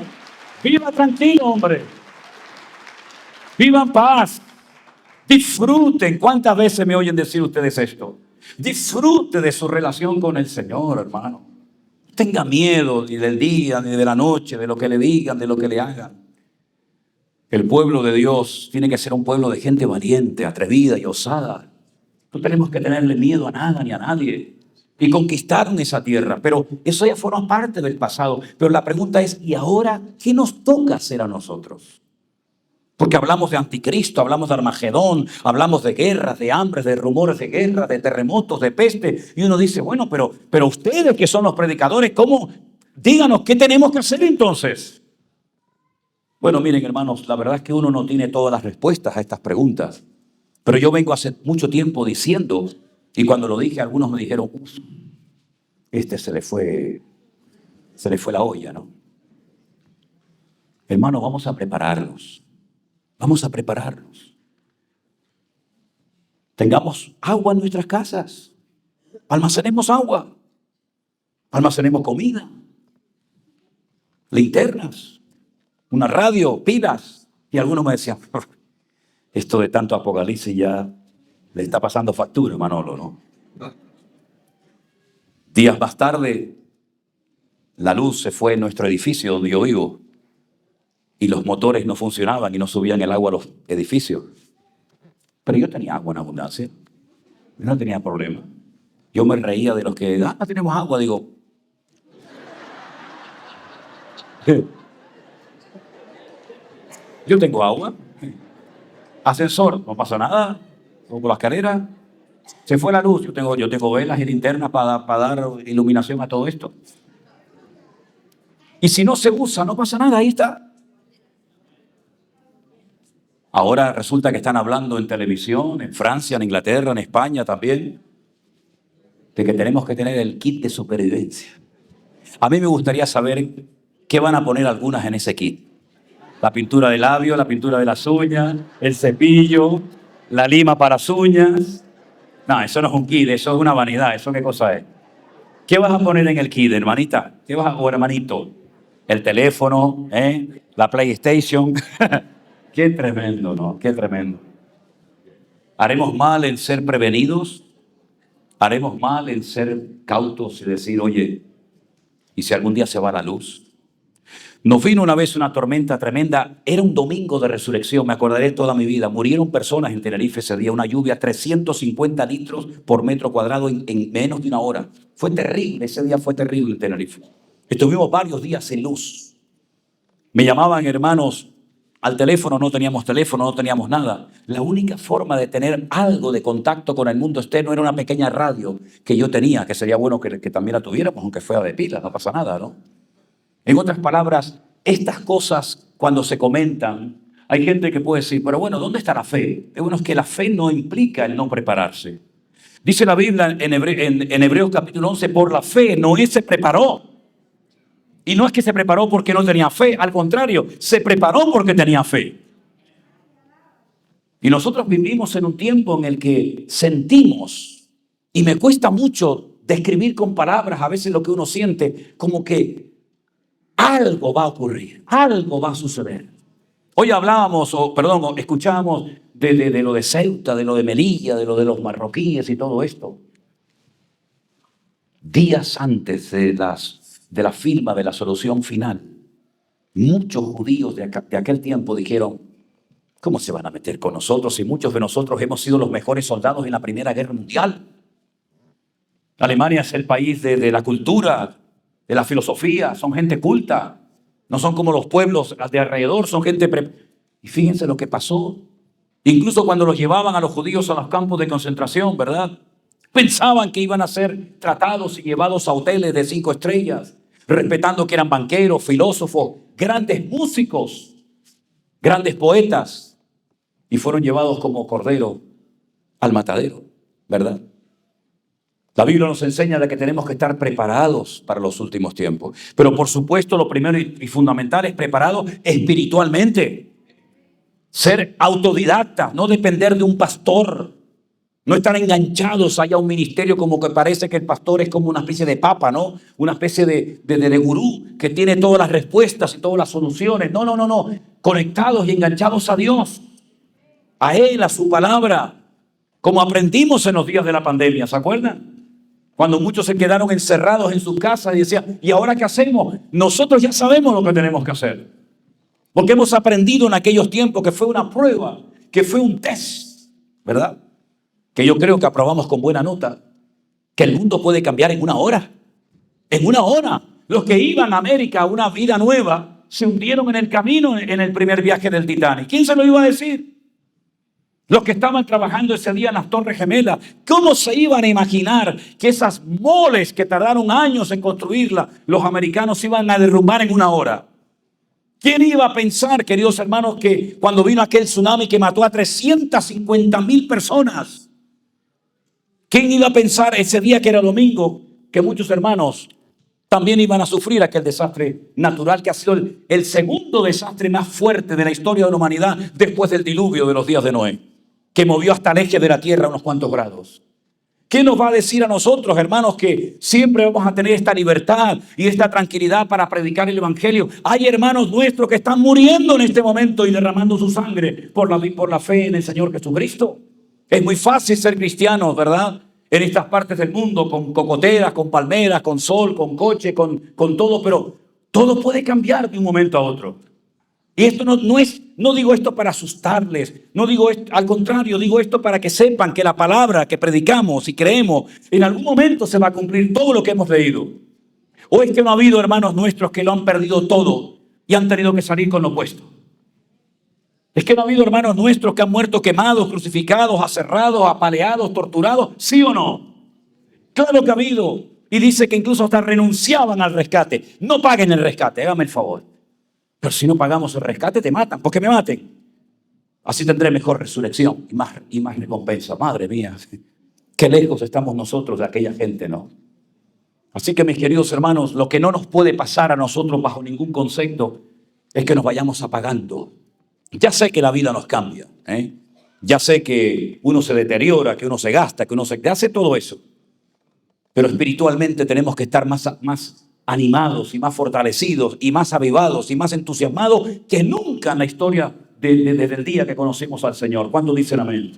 [SPEAKER 1] Viva tranquilo, hombre. Viva en paz. Disfruten. ¿Cuántas veces me oyen decir ustedes esto? Disfrute de su relación con el Señor, hermano. No tenga miedo ni del día, ni de la noche, de lo que le digan, de lo que le hagan. El pueblo de Dios tiene que ser un pueblo de gente valiente, atrevida y osada. No tenemos que tenerle miedo a nada ni a nadie. Y conquistaron esa tierra. Pero eso ya forma parte del pasado. Pero la pregunta es, ¿y ahora qué nos toca hacer a nosotros? Porque hablamos de anticristo, hablamos de Armagedón, hablamos de guerras, de hambres, de rumores de guerra, de terremotos, de peste. Y uno dice, bueno, pero ustedes que son los predicadores, ¿cómo? Díganos, ¿qué tenemos que hacer entonces? Bueno, miren, hermanos, la verdad es que uno no tiene todas las respuestas a estas preguntas. Pero yo vengo hace mucho tiempo diciendo, y cuando lo dije, algunos me dijeron, se le fue la olla, ¿no? Hermanos, vamos a prepararnos. Vamos a prepararnos. Tengamos agua en nuestras casas. Almacenemos agua. Almacenemos comida. Linternas. Una radio, pilas. Y algunos me decían, esto de tanto apocalipsis ya le está pasando factura, Manolo, ¿no? Días más tarde, la luz se fue en nuestro edificio donde yo vivo. Y los motores no funcionaban y no subían el agua a los edificios. Pero yo tenía agua en abundancia. Yo no tenía problema. Yo me reía de los que, no tenemos agua. Digo, yo tengo agua. Ascensor, no pasa nada. Pongo la escalera. Se fue la luz. Yo tengo velas y linternas para dar iluminación a todo esto. Y si no se usa, no pasa nada. Ahí está. Ahora resulta que están hablando en televisión, en Francia, en Inglaterra, en España también, de que tenemos que tener el kit de supervivencia. A mí me gustaría saber qué van a poner algunas en ese kit. La pintura de labios, la pintura de las uñas, el cepillo, la lima para las uñas. No, eso no es un kit, eso es una vanidad. ¿Eso qué cosa es? ¿Qué vas a poner en el kit, hermanita? O hermanito? El teléfono, la PlayStation. Qué tremendo, ¿no? Qué tremendo. ¿Haremos mal en ser prevenidos? ¿Haremos mal en ser cautos y decir, oye, ¿y si algún día se va la luz? Nos vino una vez una tormenta tremenda. Era un domingo de resurrección, me acordaré toda mi vida. Murieron personas en Tenerife ese día. Una lluvia, 350 litros por metro cuadrado en menos de una hora. Fue terrible, ese día fue terrible en Tenerife. Estuvimos varios días sin luz. Me llamaban hermanos al teléfono, no teníamos nada. La única forma de tener algo de contacto con el mundo externo era una pequeña radio que yo tenía, que sería bueno que también la tuviéramos, aunque fuera de pila, no pasa nada, ¿no? En otras palabras, estas cosas cuando se comentan, hay gente que puede decir, pero bueno, ¿dónde está la fe? Bueno, es que la fe no implica el no prepararse. Dice la Biblia en Hebreos capítulo 11, por la fe Noé se preparó. Y no es que se preparó porque no tenía fe, al contrario, se preparó porque tenía fe. Y nosotros vivimos en un tiempo en el que sentimos, y me cuesta mucho describir con palabras a veces lo que uno siente, como que algo va a ocurrir, algo va a suceder. Hoy escuchábamos de lo de Ceuta, de lo de Melilla, de lo de los marroquíes y todo esto. Días antes de la firma de la solución final, muchos judíos de aquel tiempo dijeron, ¿cómo se van a meter con nosotros si muchos de nosotros hemos sido los mejores soldados en la Primera Guerra Mundial? Alemania es el país de la cultura, de la filosofía, son gente culta, no son como los pueblos de alrededor, son gente... Y fíjense lo que pasó. Incluso cuando los llevaban a los judíos a los campos de concentración, ¿verdad? Pensaban que iban a ser tratados y llevados a hoteles de 5 estrellas, respetando que eran banqueros, filósofos, grandes músicos, grandes poetas, y fueron llevados como cordero al matadero, ¿verdad? La Biblia nos enseña de que tenemos que estar preparados para los últimos tiempos. Pero por supuesto lo primero y fundamental es preparados espiritualmente. Ser autodidacta, no depender de un pastor. No estar enganchados allá a un ministerio como que parece que el pastor es como una especie de papa, ¿no? Una especie de gurú que tiene todas las respuestas y todas las soluciones. No. Conectados y enganchados a Dios. A Él, a su palabra. Como aprendimos en los días de la pandemia, ¿se acuerdan? Cuando muchos se quedaron encerrados en sus casas y decían, ¿y ahora qué hacemos? Nosotros ya sabemos lo que tenemos que hacer. Porque hemos aprendido en aquellos tiempos que fue una prueba, que fue un test, ¿verdad? Que yo creo que aprobamos con buena nota, que el mundo puede cambiar en una hora. En una hora. Los que iban a América a una vida nueva se hundieron en el camino en el primer viaje del Titanic. ¿Quién se lo iba a decir? Los que estaban trabajando ese día en las Torres Gemelas, ¿cómo se iban a imaginar que esas moles que tardaron años en construirlas, los americanos se iban a derrumbar en una hora? ¿Quién iba a pensar, queridos hermanos, que cuando vino aquel tsunami que mató a 350,000 personas, quién iba a pensar ese día que era domingo, que muchos hermanos también iban a sufrir aquel desastre natural que ha sido el segundo desastre más fuerte de la historia de la humanidad después del diluvio de los días de Noé, que movió hasta el eje de la tierra unos cuantos grados? ¿Qué nos va a decir a nosotros, hermanos, que siempre vamos a tener esta libertad y esta tranquilidad para predicar el evangelio? Hay hermanos nuestros que están muriendo en este momento y derramando su sangre por la fe en el Señor Jesucristo. Es muy fácil ser cristianos, ¿verdad? En estas partes del mundo, con cocoteras, con palmeras, con sol, con coche, con todo, pero todo puede cambiar de un momento a otro. Y esto no digo esto para asustarles, no digo esto, al contrario, digo esto para que sepan que la palabra que predicamos y creemos, en algún momento se va a cumplir todo lo que hemos leído. ¿O es que no ha habido hermanos nuestros que lo han perdido todo y han tenido que salir con lo opuesto? ¿Es que no ha habido hermanos nuestros que han muerto quemados, crucificados, aserrados, apaleados, torturados? ¿Sí o no? Claro que ha habido. Y dice que incluso hasta renunciaban al rescate. No paguen el rescate, hágame el favor. Pero si no pagamos el rescate, te matan. ¿Por qué me maten? Así tendré mejor resurrección y más recompensa. Madre mía, qué lejos estamos nosotros de aquella gente, ¿no? Así que, mis queridos hermanos, lo que no nos puede pasar a nosotros bajo ningún concepto es que nos vayamos apagando. Ya sé que la vida nos cambia, ¿eh? Ya sé que uno se deteriora, que uno se gasta, que uno se hace todo eso. Pero espiritualmente tenemos que estar más animados y más fortalecidos y más avivados y más entusiasmados que nunca en la historia desde el día que conocimos al Señor. ¿Cuándo dicen amén?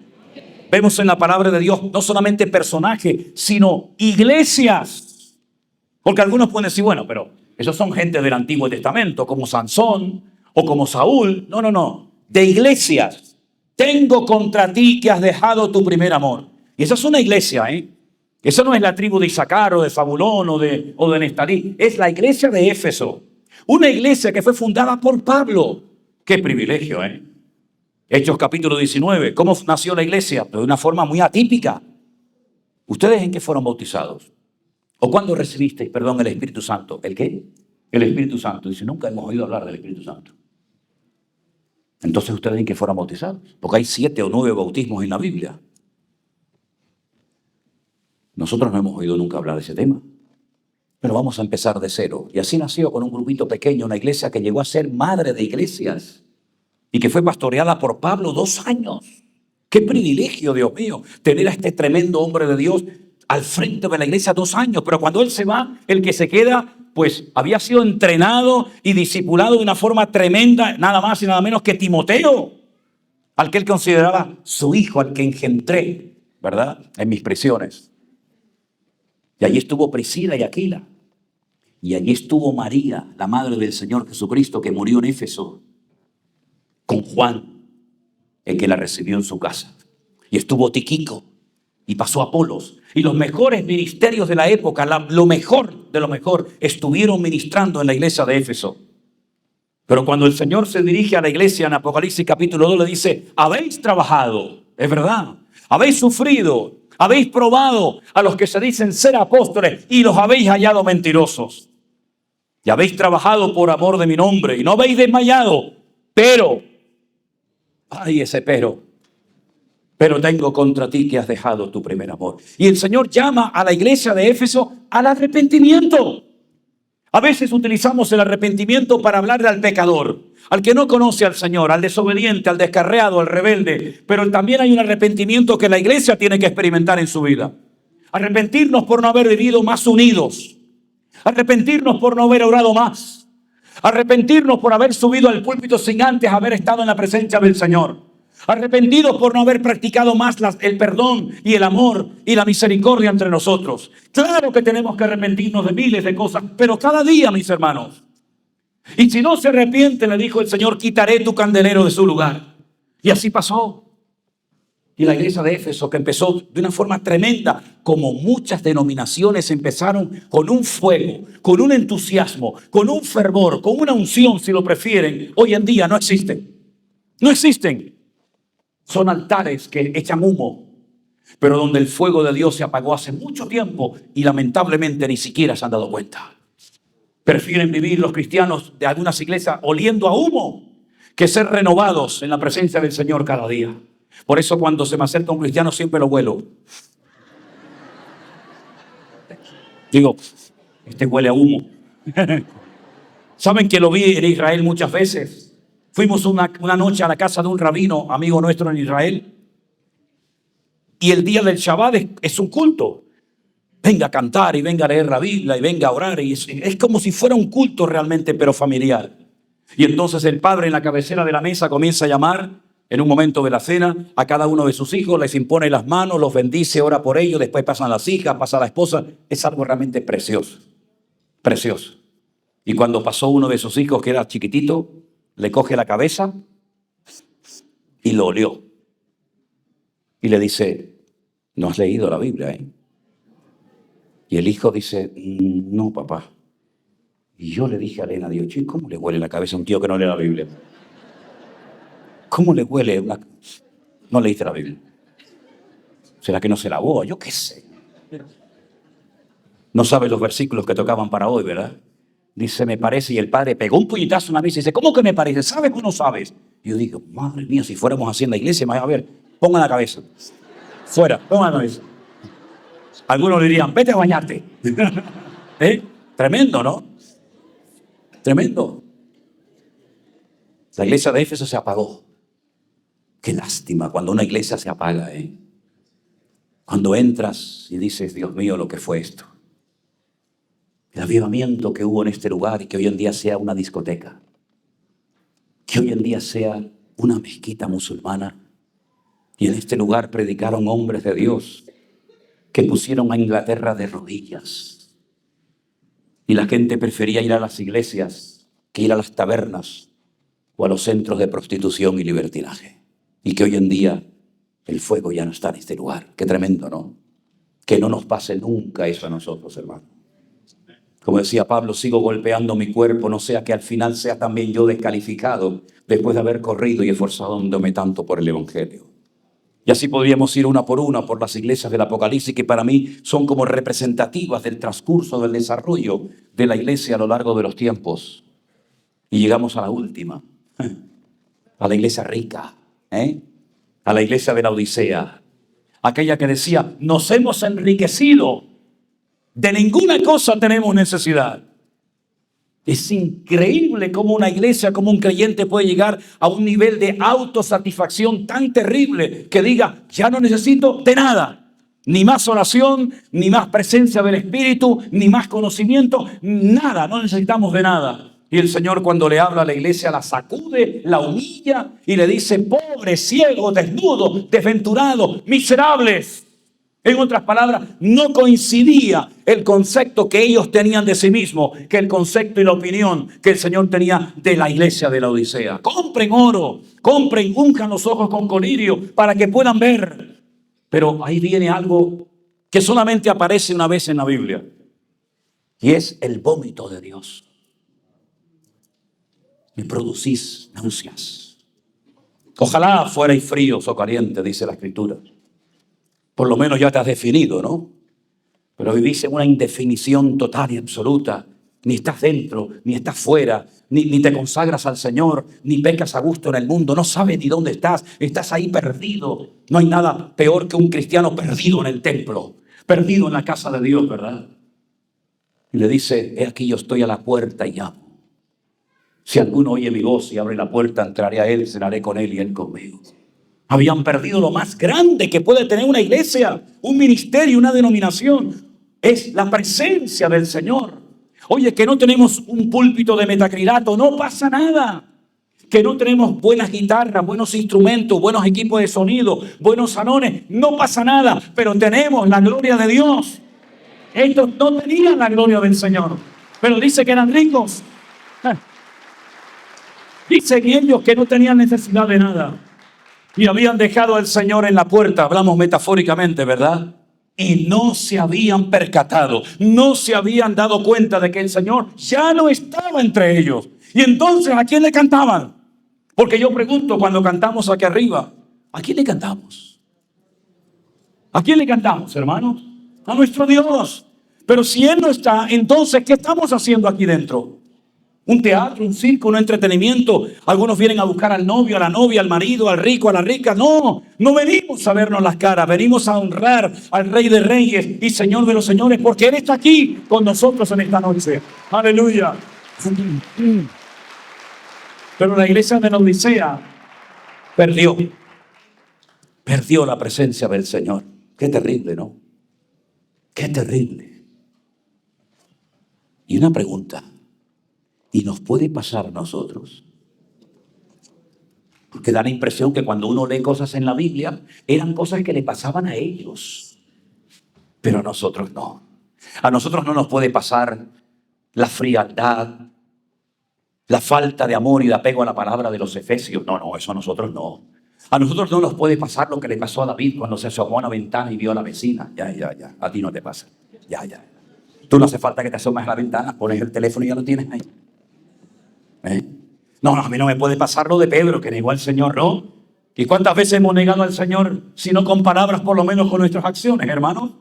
[SPEAKER 1] Vemos en la palabra de Dios no solamente personajes, sino iglesias. Porque algunos pueden decir, bueno, pero Esos son gente del Antiguo Testamento, como Sansón o como Saúl. No, no, no. De iglesias. Tengo contra ti que has dejado tu primer amor. Y esa es una iglesia, ¿eh? Esa no es la tribu de Isaacar o de Zabulón o de Neftalí. Es la iglesia de Éfeso. Una iglesia que fue fundada por Pablo. Qué privilegio, ¿eh? Hechos capítulo 19. ¿Cómo nació la iglesia? Pero de una forma muy atípica. ¿Ustedes en qué fueron bautizados? ¿O cuándo recibisteis, perdón, el Espíritu Santo? ¿El qué? El Espíritu Santo. Dice, nunca hemos oído hablar del Espíritu Santo. Entonces, ¿ustedes en qué fueron bautizados? Porque hay 7 o 9 bautismos en la Biblia. Nosotros no hemos oído nunca hablar de ese tema. Pero vamos a empezar de cero. Y así nació con un grupito pequeño, una iglesia que llegó a ser madre de iglesias y que fue pastoreada por Pablo 2 años. ¡Qué privilegio, Dios mío! Tener a este tremendo hombre de Dios al frente de la iglesia 2 años. Pero cuando él se va, el que se queda, pues había sido entrenado y discipulado de una forma tremenda, nada más y nada menos que Timoteo, al que él consideraba su hijo, al que engendré, ¿verdad? En mis prisiones. Y allí estuvo Priscila y Aquila. Y allí estuvo María, la madre del Señor Jesucristo, que murió en Éfeso, con Juan, el que la recibió en su casa. Y estuvo Tíquico, y pasó Apolos. Y los mejores ministerios de la época, lo mejor de lo mejor, estuvieron ministrando en la iglesia de Éfeso. Pero cuando el Señor se dirige a la iglesia en Apocalipsis capítulo 2, le dice, habéis trabajado, es verdad, habéis sufrido, habéis probado a los que se dicen ser apóstoles y los habéis hallado mentirosos. Y habéis trabajado por amor de mi nombre y no habéis desmayado. Pero, ay ese pero tengo contra ti que has dejado tu primer amor. Y el Señor llama a la iglesia de Éfeso al arrepentimiento. A veces utilizamos el arrepentimiento para hablarle al pecador, al que no conoce al Señor, al desobediente, al descarriado, al rebelde. Pero también hay un arrepentimiento que la iglesia tiene que experimentar en su vida. Arrepentirnos por no haber vivido más unidos. Arrepentirnos por no haber orado más. Arrepentirnos por haber subido al púlpito sin antes haber estado en la presencia del Señor. Arrepentidos por no haber practicado más el perdón y el amor y la misericordia entre nosotros. Claro que tenemos que arrepentirnos de miles de cosas, pero cada día, mis hermanos. Y si no se arrepiente, le dijo el Señor, quitaré tu candelero de su lugar. Y así pasó. Y la iglesia de Éfeso, que empezó de una forma tremenda, como muchas denominaciones empezaron con un fuego, con un entusiasmo, con un fervor, con una unción, si lo prefieren, hoy en día no existen. No existen. Son altares que echan humo, pero donde el fuego de Dios se apagó hace mucho tiempo y lamentablemente ni siquiera se han dado cuenta. Prefieren vivir los cristianos de algunas iglesias oliendo a humo que ser renovados en la presencia del Señor cada día. Por eso cuando se me acerca un cristiano siempre lo huelo. Digo, este huele a humo. ¿Saben que lo vi en Israel muchas veces? Fuimos una noche a la casa de un rabino, amigo nuestro en Israel. Y el día del Shabbat es un culto. Venga a cantar y venga a leer la Biblia y venga a orar. Y es como si fuera un culto realmente, pero familiar. Y entonces el padre en la cabecera de la mesa comienza a llamar en un momento de la cena a cada uno de sus hijos, les impone las manos, los bendice, ora por ellos, después pasan las hijas, pasa la esposa. Es algo realmente precioso, precioso. Y cuando pasó uno de sus hijos que era chiquitito, le coge la cabeza y lo olió. Y le dice, no has leído la Biblia, ¿eh? Y el hijo dice, no, papá. Y yo le dije a Elena, digo, che, ¿cómo le huele la cabeza a un tío que no lee la Biblia? ¿Cómo le huele? No leíste la Biblia. ¿Será que no se lavó? Yo qué sé. No sabes los versículos que tocaban para hoy, ¿verdad? Dice, me parece, y el padre pegó un puñetazo una vez y dice, ¿cómo que me parece? ¿Sabes o no sabes? Y yo digo, madre mía, si fuéramos así en la iglesia, a ver, pongan la cabeza. Fuera, pongan la cabeza. Algunos dirían, vete a bañarte. Tremendo, ¿no? Tremendo. La iglesia de Éfeso se apagó. Qué lástima cuando una iglesia se apaga, ¿eh? Cuando entras y dices, Dios mío, lo que fue esto. El avivamiento que hubo en este lugar y que hoy en día sea una discoteca. Que hoy en día sea una mezquita musulmana. Y en este lugar predicaron hombres de Dios que pusieron a Inglaterra de rodillas. Y la gente prefería ir a las iglesias que ir a las tabernas o a los centros de prostitución y libertinaje. Y que hoy en día el fuego ya no está en este lugar. Qué tremendo, ¿no? Que no nos pase nunca eso a nosotros, hermano. Como decía Pablo, sigo golpeando mi cuerpo, no sea que al final sea también yo descalificado después de haber corrido y esforzándome tanto por el Evangelio. Y así podríamos ir una por las iglesias del Apocalipsis, que para mí son como representativas del transcurso, del desarrollo de la iglesia a lo largo de los tiempos. Y llegamos a la última, a la iglesia rica, a la iglesia de la Odisea. Aquella que decía, nos hemos enriquecido, de ninguna cosa tenemos necesidad. Es increíble cómo una iglesia, cómo un creyente puede llegar a un nivel de autosatisfacción tan terrible que diga, ya no necesito de nada. Ni más oración, ni más presencia del Espíritu, ni más conocimiento, nada, no necesitamos de nada. Y el Señor, cuando le habla a la iglesia, la sacude, la humilla y le dice, pobres, ciegos, desnudos, desventurados, miserables. En otras palabras, no coincidía el concepto que ellos tenían de sí mismos, que el concepto y la opinión que el Señor tenía de la iglesia de la Odisea. Compren oro, compren, unjan los ojos con colirio para que puedan ver. Pero ahí viene algo que solamente aparece una vez en la Biblia, y es el vómito de Dios. Me producís náuseas. Ojalá fuerais fríos o calientes, dice la Escritura. Por lo menos ya te has definido, ¿no? Pero vivís en una indefinición total y absoluta. Ni estás dentro, ni estás fuera, ni te consagras al Señor, ni pecas a gusto en el mundo. No sabes ni dónde estás. Estás ahí perdido. No hay nada peor que un cristiano perdido en el templo, perdido en la casa de Dios, ¿verdad? Y le dice, he aquí yo estoy a la puerta y llamo. Si alguno oye mi voz y abre la puerta, entraré a él, cenaré con él y él conmigo. Habían perdido lo más grande que puede tener una iglesia, un ministerio, una denominación. Es la presencia del Señor. Oye, que no tenemos un púlpito de metacrilato, no pasa nada. Que no tenemos buenas guitarras, buenos instrumentos, buenos equipos de sonido, buenos salones, no pasa nada. Pero tenemos la gloria de Dios. Estos no tenían la gloria del Señor, pero dice que eran ricos. Dicen ellos que no tenían necesidad de nada. Y habían dejado al Señor en la puerta, hablamos metafóricamente, ¿verdad? Y no se habían percatado, no se habían dado cuenta de que el Señor ya no estaba entre ellos. Y entonces, ¿a quién le cantaban? Porque yo pregunto, cuando cantamos aquí arriba, ¿a quién le cantamos? ¿A quién le cantamos, hermanos? A nuestro Dios. Pero si Él no está, entonces, ¿qué estamos haciendo aquí dentro? Un teatro, un circo, un entretenimiento. Algunos vienen a buscar al novio, a la novia, al marido, al rico, a la rica. No, no venimos a vernos las caras. Venimos a honrar al Rey de Reyes y Señor de los Señores, porque Él está aquí con nosotros en esta noche. Aleluya. Pero la iglesia de la Odisea perdió la presencia del Señor. Qué terrible, ¿no? Qué terrible. Y una pregunta. Y nos puede pasar a nosotros. Porque da la impresión que cuando uno lee cosas en la Biblia, eran cosas que le pasaban a ellos. Pero a nosotros no. A nosotros no nos puede pasar la frialdad, la falta de amor y de apego a la palabra de los Efesios. No, eso a nosotros no. A nosotros no nos puede pasar lo que le pasó a David cuando se asomó a una ventana y vio a la vecina. Ya. A ti no te pasa. Ya. Tú no hace falta que te asomes a la ventana, pones el teléfono y ya lo tienes ahí. No, a mí no me puede pasar lo de Pedro, que negó al Señor, ¿no? ¿Y cuántas veces hemos negado al Señor, si no con palabras, por lo menos con nuestras acciones, hermanos?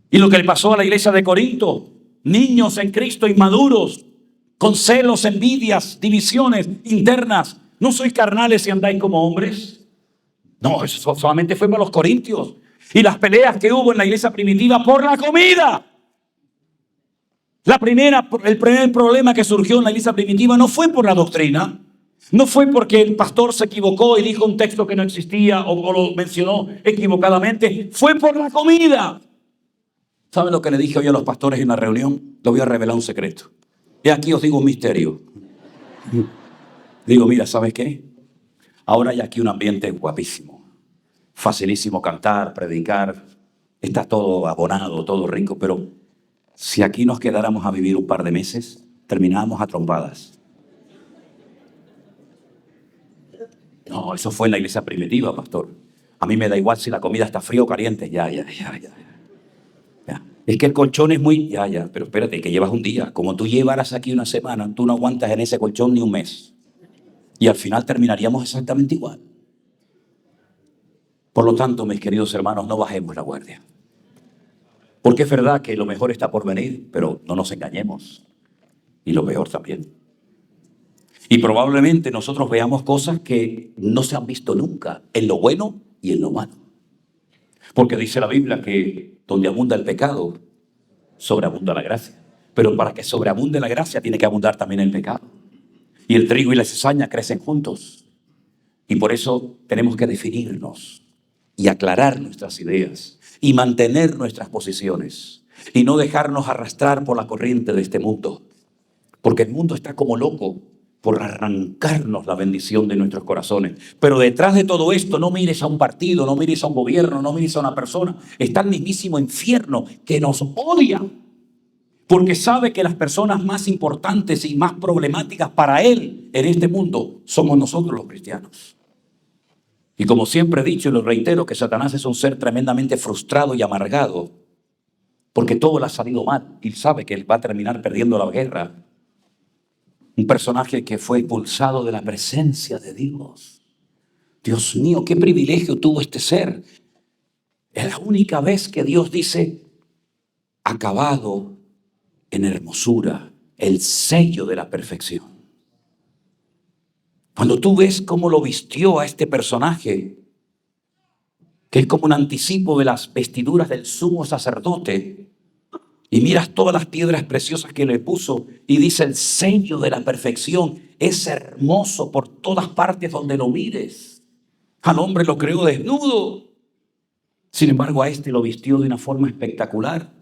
[SPEAKER 1] Y lo que le pasó a la iglesia de Corinto, niños en Cristo inmaduros, con celos, envidias, divisiones internas. ¿No sois carnales y andáis como hombres? No, eso solamente fue para los corintios. Y las peleas que hubo en la iglesia primitiva por la comida. El primer problema que surgió en la iglesia primitiva no fue por la doctrina, no fue porque el pastor se equivocó y dijo un texto que no existía o lo mencionó equivocadamente, fue por la comida. ¿Saben lo que le dije hoy a los pastores en la reunión? Les voy a revelar un secreto. Y aquí os digo un misterio. Digo, mira, ¿sabes qué? Ahora hay aquí un ambiente guapísimo, facilísimo cantar, predicar, está todo abonado, todo rico, pero Si aquí nos quedáramos a vivir un par de meses, terminábamos a trompadas. No, eso fue en la iglesia primitiva, pastor. A mí me da igual si la comida está fría o caliente. Ya. Es que el colchón es muy... Ya, pero espérate, que llevas un día. Como tú llevaras aquí una semana, tú no aguantas en ese colchón ni un mes. Y al final terminaríamos exactamente igual. Por lo tanto, mis queridos hermanos, no bajemos la guardia. Porque es verdad que lo mejor está por venir, pero no nos engañemos. Y lo peor también. Y probablemente nosotros veamos cosas que no se han visto nunca, en lo bueno y en lo malo. Porque dice la Biblia que donde abunda el pecado, sobreabunda la gracia. Pero para que sobreabunde la gracia tiene que abundar también el pecado. Y el trigo y la cizaña crecen juntos. Y por eso tenemos que definirnos y aclarar nuestras ideas y mantener nuestras posiciones y no dejarnos arrastrar por la corriente de este mundo. Porque el mundo está como loco por arrancarnos la bendición de nuestros corazones. Pero detrás de todo esto no mires a un partido, no mires a un gobierno, no mires a una persona. Está el mismísimo infierno que nos odia. Porque sabe que las personas más importantes y más problemáticas para él en este mundo somos nosotros los cristianos. Y como siempre he dicho y lo reitero, que Satanás es un ser tremendamente frustrado y amargado, porque todo le ha salido mal y sabe que él va a terminar perdiendo la guerra. Un personaje que fue expulsado de la presencia de Dios. Dios mío, qué privilegio tuvo este ser. Es la única vez que Dios dice, acabado en hermosura, el sello de la perfección. Cuando tú ves cómo lo vistió a este personaje, que es como un anticipo de las vestiduras del sumo sacerdote, y miras todas las piedras preciosas que le puso y dice el sello de la perfección, es hermoso por todas partes donde lo mires. Al hombre lo creó desnudo, sin embargo a este lo vistió de una forma espectacular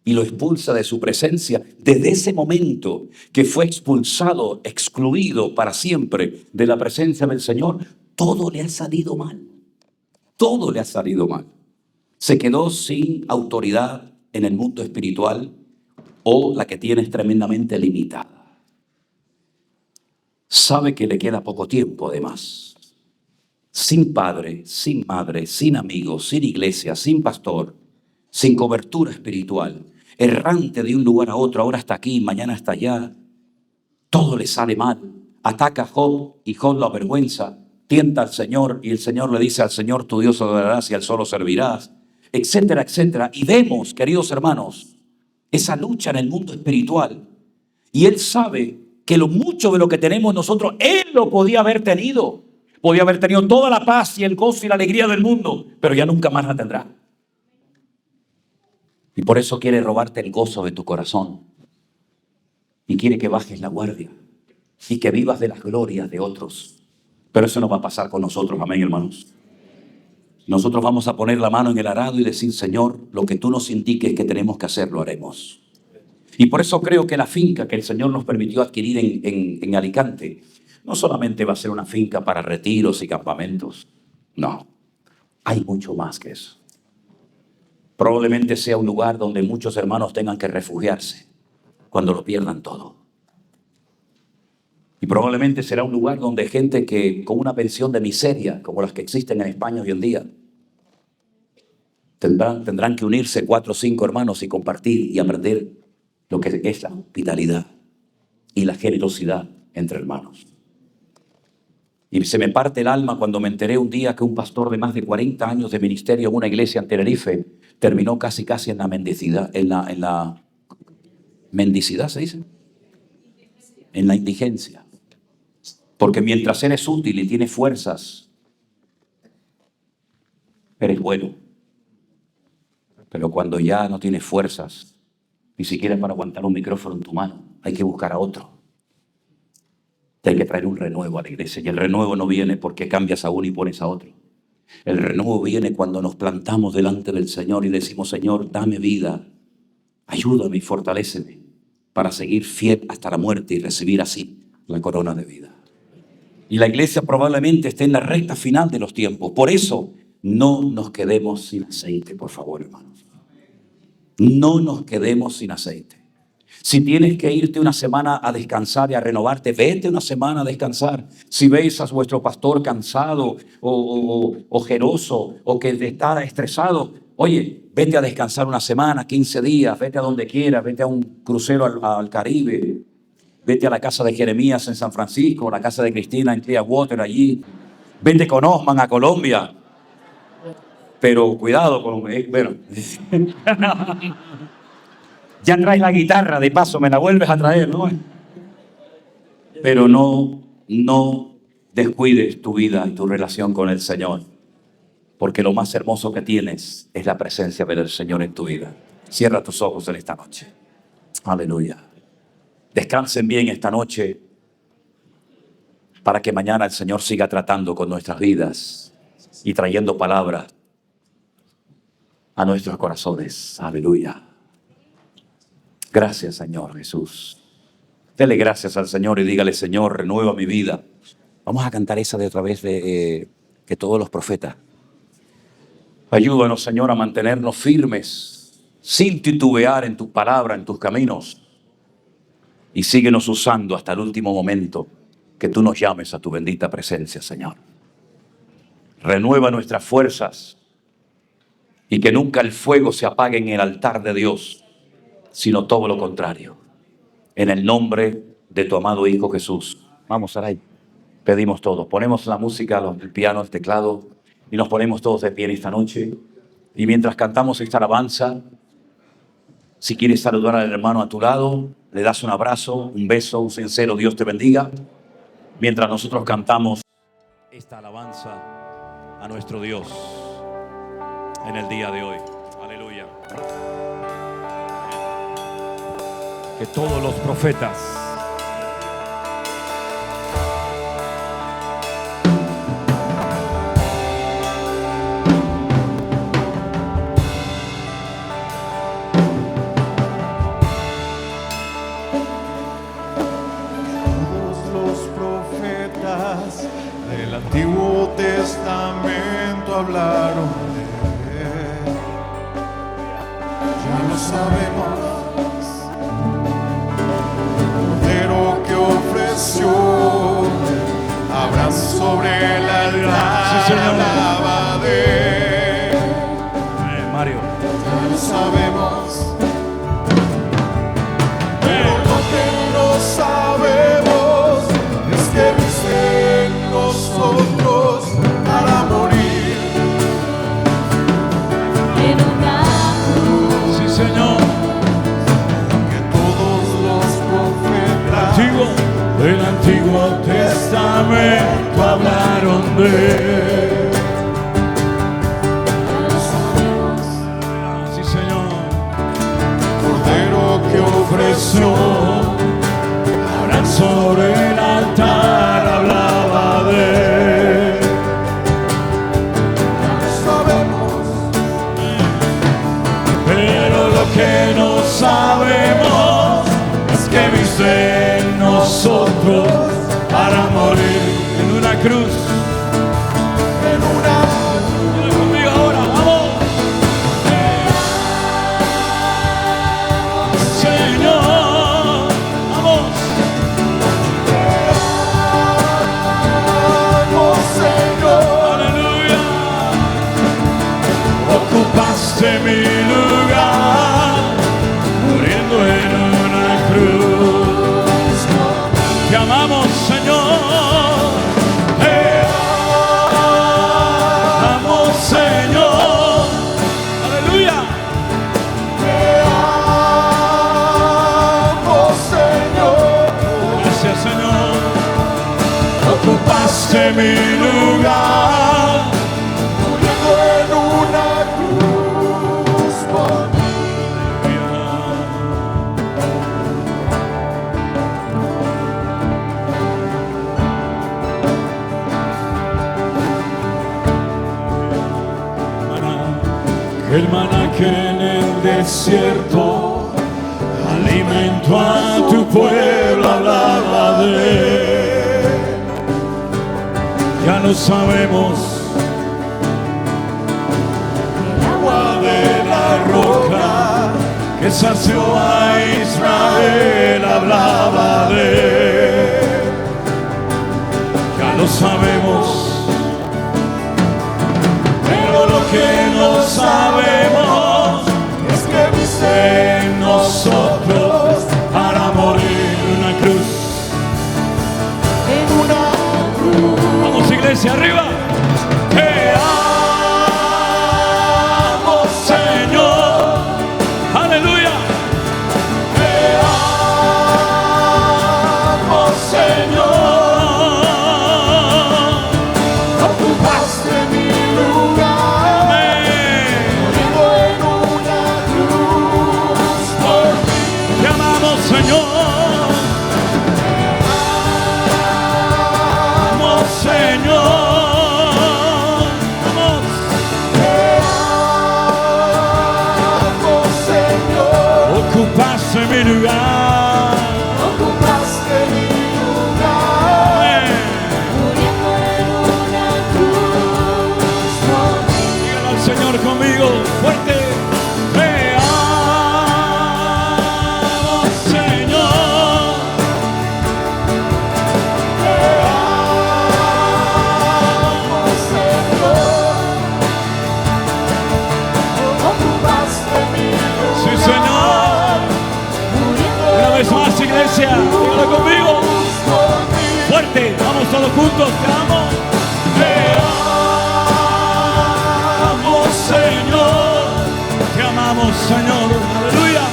[SPEAKER 1] y lo expulsa de su presencia. Desde ese momento que fue expulsado, excluido para siempre de la presencia del Señor, todo le ha salido mal. Todo le ha salido mal. Se quedó sin autoridad en el mundo espiritual, o la que tiene es tremendamente limitada. Sabe que le queda poco tiempo además. Sin padre, sin madre, sin amigos, sin iglesia, sin pastor, sin cobertura espiritual, errante de un lugar a otro, ahora está aquí, mañana está allá. Todo le sale mal. Ataca a Job y Job lo avergüenza. Tienta al Señor y el Señor le dice al Señor tu Dios adorarás y al solo servirás, etcétera, etcétera. Y vemos, queridos hermanos, esa lucha en el mundo espiritual. Y Él sabe que lo mucho de lo que tenemos nosotros, Él lo podía haber tenido. Podía haber tenido toda la paz y el gozo y la alegría del mundo, pero ya nunca más la tendrá. Y por eso quiere robarte el gozo de tu corazón. Y quiere que bajes la guardia y que vivas de las glorias de otros. Pero eso no va a pasar con nosotros, amén, hermanos. Nosotros vamos a poner la mano en el arado y decir, Señor, lo que tú nos indiques que tenemos que hacer, lo haremos. Y por eso creo que la finca que el Señor nos permitió adquirir en Alicante no solamente va a ser una finca para retiros y campamentos. No, hay mucho más que eso. Probablemente sea un lugar donde muchos hermanos tengan que refugiarse cuando lo pierdan todo. Y probablemente será un lugar donde gente que con una pensión de miseria, como las que existen en España hoy en día, tendrán que unirse 4 o 5 hermanos y compartir y aprender lo que es la hospitalidad y la generosidad entre hermanos. Y se me parte el alma cuando me enteré un día que un pastor de más de 40 años de ministerio en una iglesia en Tenerife terminó casi en la mendicidad, en la mendicidad, ¿se dice? En la indigencia. Porque mientras eres útil y tienes fuerzas, eres bueno. Pero cuando ya no tienes fuerzas, ni siquiera para aguantar un micrófono en tu mano, hay que buscar a otro. Te hay que traer un renuevo a la iglesia. Y el renuevo no viene porque cambias a uno y pones a otro. El renuevo viene cuando nos plantamos delante del Señor y decimos, Señor, dame vida, ayúdame y fortaléceme para seguir fiel hasta la muerte y recibir así la corona de vida. Y la iglesia probablemente esté en la recta final de los tiempos. Por eso, no nos quedemos sin aceite, por favor, hermanos. No nos quedemos sin aceite. Si tienes que irte una semana a descansar y a renovarte, vete una semana a descansar. Si veis a vuestro pastor cansado o ojeroso o que está estresado, oye, vete a descansar una semana, 15 días, vete a donde quieras, vete a un crucero al Caribe, vete a la casa de Jeremías en San Francisco, a la casa de Cristina en Clearwater allí, vete con Osman a Colombia. Pero cuidado con... bueno... Ya traes la guitarra, de paso me la vuelves a traer, ¿no? Pero no descuides tu vida y tu relación con el Señor, porque lo más hermoso que tienes es la presencia del Señor en tu vida. Cierra tus ojos en esta noche. Aleluya. Descansen bien esta noche para que mañana el Señor siga tratando con nuestras vidas y trayendo palabras a nuestros corazones. Aleluya. Gracias, Señor Jesús. Dele gracias al Señor y dígale: Señor, renueva mi vida. Vamos a cantar esa de otra vez que todos los profetas. Ayúdanos, Señor, a mantenernos firmes, sin titubear en tu palabra, en tus caminos. Y síguenos usando hasta el último momento que tú nos llames a tu bendita presencia, Señor. Renueva nuestras fuerzas y que nunca el fuego se apague en el altar de Dios, sino todo lo contrario. En el nombre de tu amado Hijo Jesús. Vamos, Saray. Pedimos todos. Ponemos la música, el piano, el teclado y nos ponemos todos de pie en esta noche. Y mientras cantamos esta alabanza, si quieres saludar al hermano a tu lado, le das un abrazo, un beso, un sincero Dios te bendiga. Mientras nosotros cantamos esta alabanza a nuestro Dios en el día de hoy. Aleluya. Que todos los profetas
[SPEAKER 2] del Antiguo Testamento hablaron de él. Ya lo sabemos. Cordero que ofreció Abraham sobre el altar, hablaba de él.
[SPEAKER 1] Mario.
[SPEAKER 2] Ya lo sabemos. Pero lo que no sabemos es que viste en nosotros para morir
[SPEAKER 3] en una cruz.
[SPEAKER 1] Sí, Señor.
[SPEAKER 2] Que todos los profetas
[SPEAKER 1] Del Antiguo Testamento hablaron de él. Sí, Señor.
[SPEAKER 2] Cordero que ofreció
[SPEAKER 1] Abraham sobre el altar hablaba de él.
[SPEAKER 2] sabemos.
[SPEAKER 1] Pero lo que no sabemos es que viste en nosotros para morir en una cruz.
[SPEAKER 2] En una
[SPEAKER 1] Dile conmigo ahora, vamos. Señor, vamos.
[SPEAKER 2] oh Señor,
[SPEAKER 1] Aleluya. Ocupaste mi lugar, muriendo en una cruz. Te amamos, Señor. Te amamos, Señor. Aleluya.
[SPEAKER 2] oh Señor,
[SPEAKER 1] Gracias, Señor. Ocupaste mi lugar.
[SPEAKER 2] muriendo en una cruz por mí.
[SPEAKER 1] El maná que en el desierto alimentó a tu pueblo, hablaba de él. Ya lo sabemos.
[SPEAKER 2] El agua de la roca
[SPEAKER 4] que sació a Israel, hablaba de él. Ya lo sabemos, pero lo que no sabemos
[SPEAKER 2] Es que viste
[SPEAKER 4] en nosotros para morir en una cruz.
[SPEAKER 2] en una cruz.
[SPEAKER 4] Vamos, iglesia, arriba. Te amo, Señor. Aleluya.
[SPEAKER 2] Te amo, Señor. Ocupaste mi lugar.
[SPEAKER 4] Amén.
[SPEAKER 2] Muriendo en una cruz por mí.
[SPEAKER 4] Te amamos, Señor. Amo, Señor. Vamos.
[SPEAKER 2] Te amo, Señor.
[SPEAKER 4] Ocupaste mi lugar.
[SPEAKER 2] Ocupaste mi lugar.
[SPEAKER 4] Amén.
[SPEAKER 3] Muriendo en una cruz por mí.
[SPEAKER 4] Dígale al Señor conmigo, fuerte. Te amo, Señor.
[SPEAKER 2] Amo, Señor. Ocupaste mi lugar.
[SPEAKER 4] Sí, Señor. Una vez más, iglesia, dígalo conmigo.
[SPEAKER 2] Por mí.
[SPEAKER 4] Fuerte, vamos todos juntos, te amo. Te amo, Señor. Te amamos, Señor. Aleluya.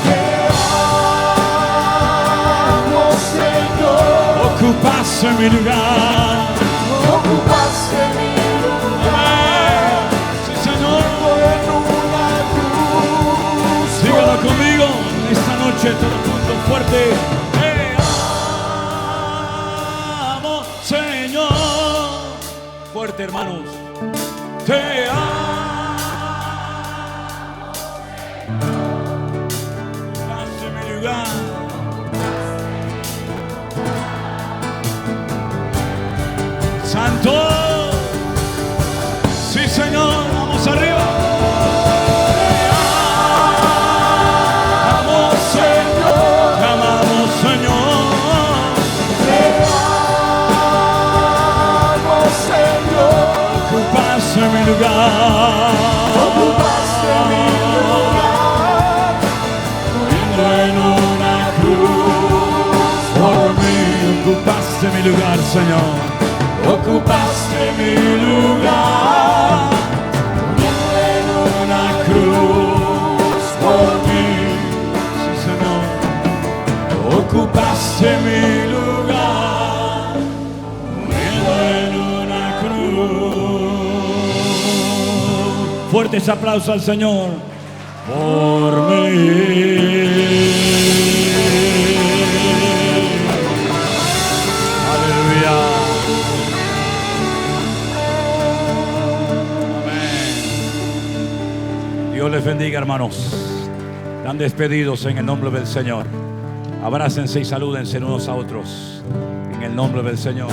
[SPEAKER 2] Amo, Señor.
[SPEAKER 4] Ocupaste mi lugar.
[SPEAKER 2] Ocupaste mi lugar.
[SPEAKER 4] Sí, Señor.
[SPEAKER 2] En una cruz.
[SPEAKER 4] Dígalo conmigo. Esta noche, todos juntos, fuerte. Te amo, Señor. Fuerte, hermanos. Te amo. Ocupaste mi lugar. Santo. Sí, Señor. Vamos arriba. Te amo, Señor. Te amamos, Señor.
[SPEAKER 2] Amo, Señor.
[SPEAKER 4] Ocupaste mi lugar.
[SPEAKER 2] Ocupaste mi lugar.
[SPEAKER 4] Muriendo en una cruz por mí. Ocupaste mi lugar, Señor. Ocupaste mi lugar. Muriendo en una cruz por mí. Sí, Señor. Ocupaste mi lugar. Muriendo en una cruz. Fuertes aplausos al Señor. Por mí. Aleluya. Amén. Dios les bendiga, hermanos. Están despedidos en el nombre del Señor. Abrácense y salúdense unos a otros en el nombre del Señor.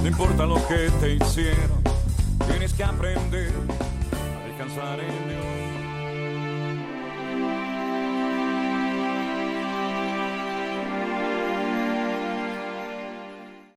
[SPEAKER 4] No importa lo que te hicieron, tienes que aprender a descansar en Dios.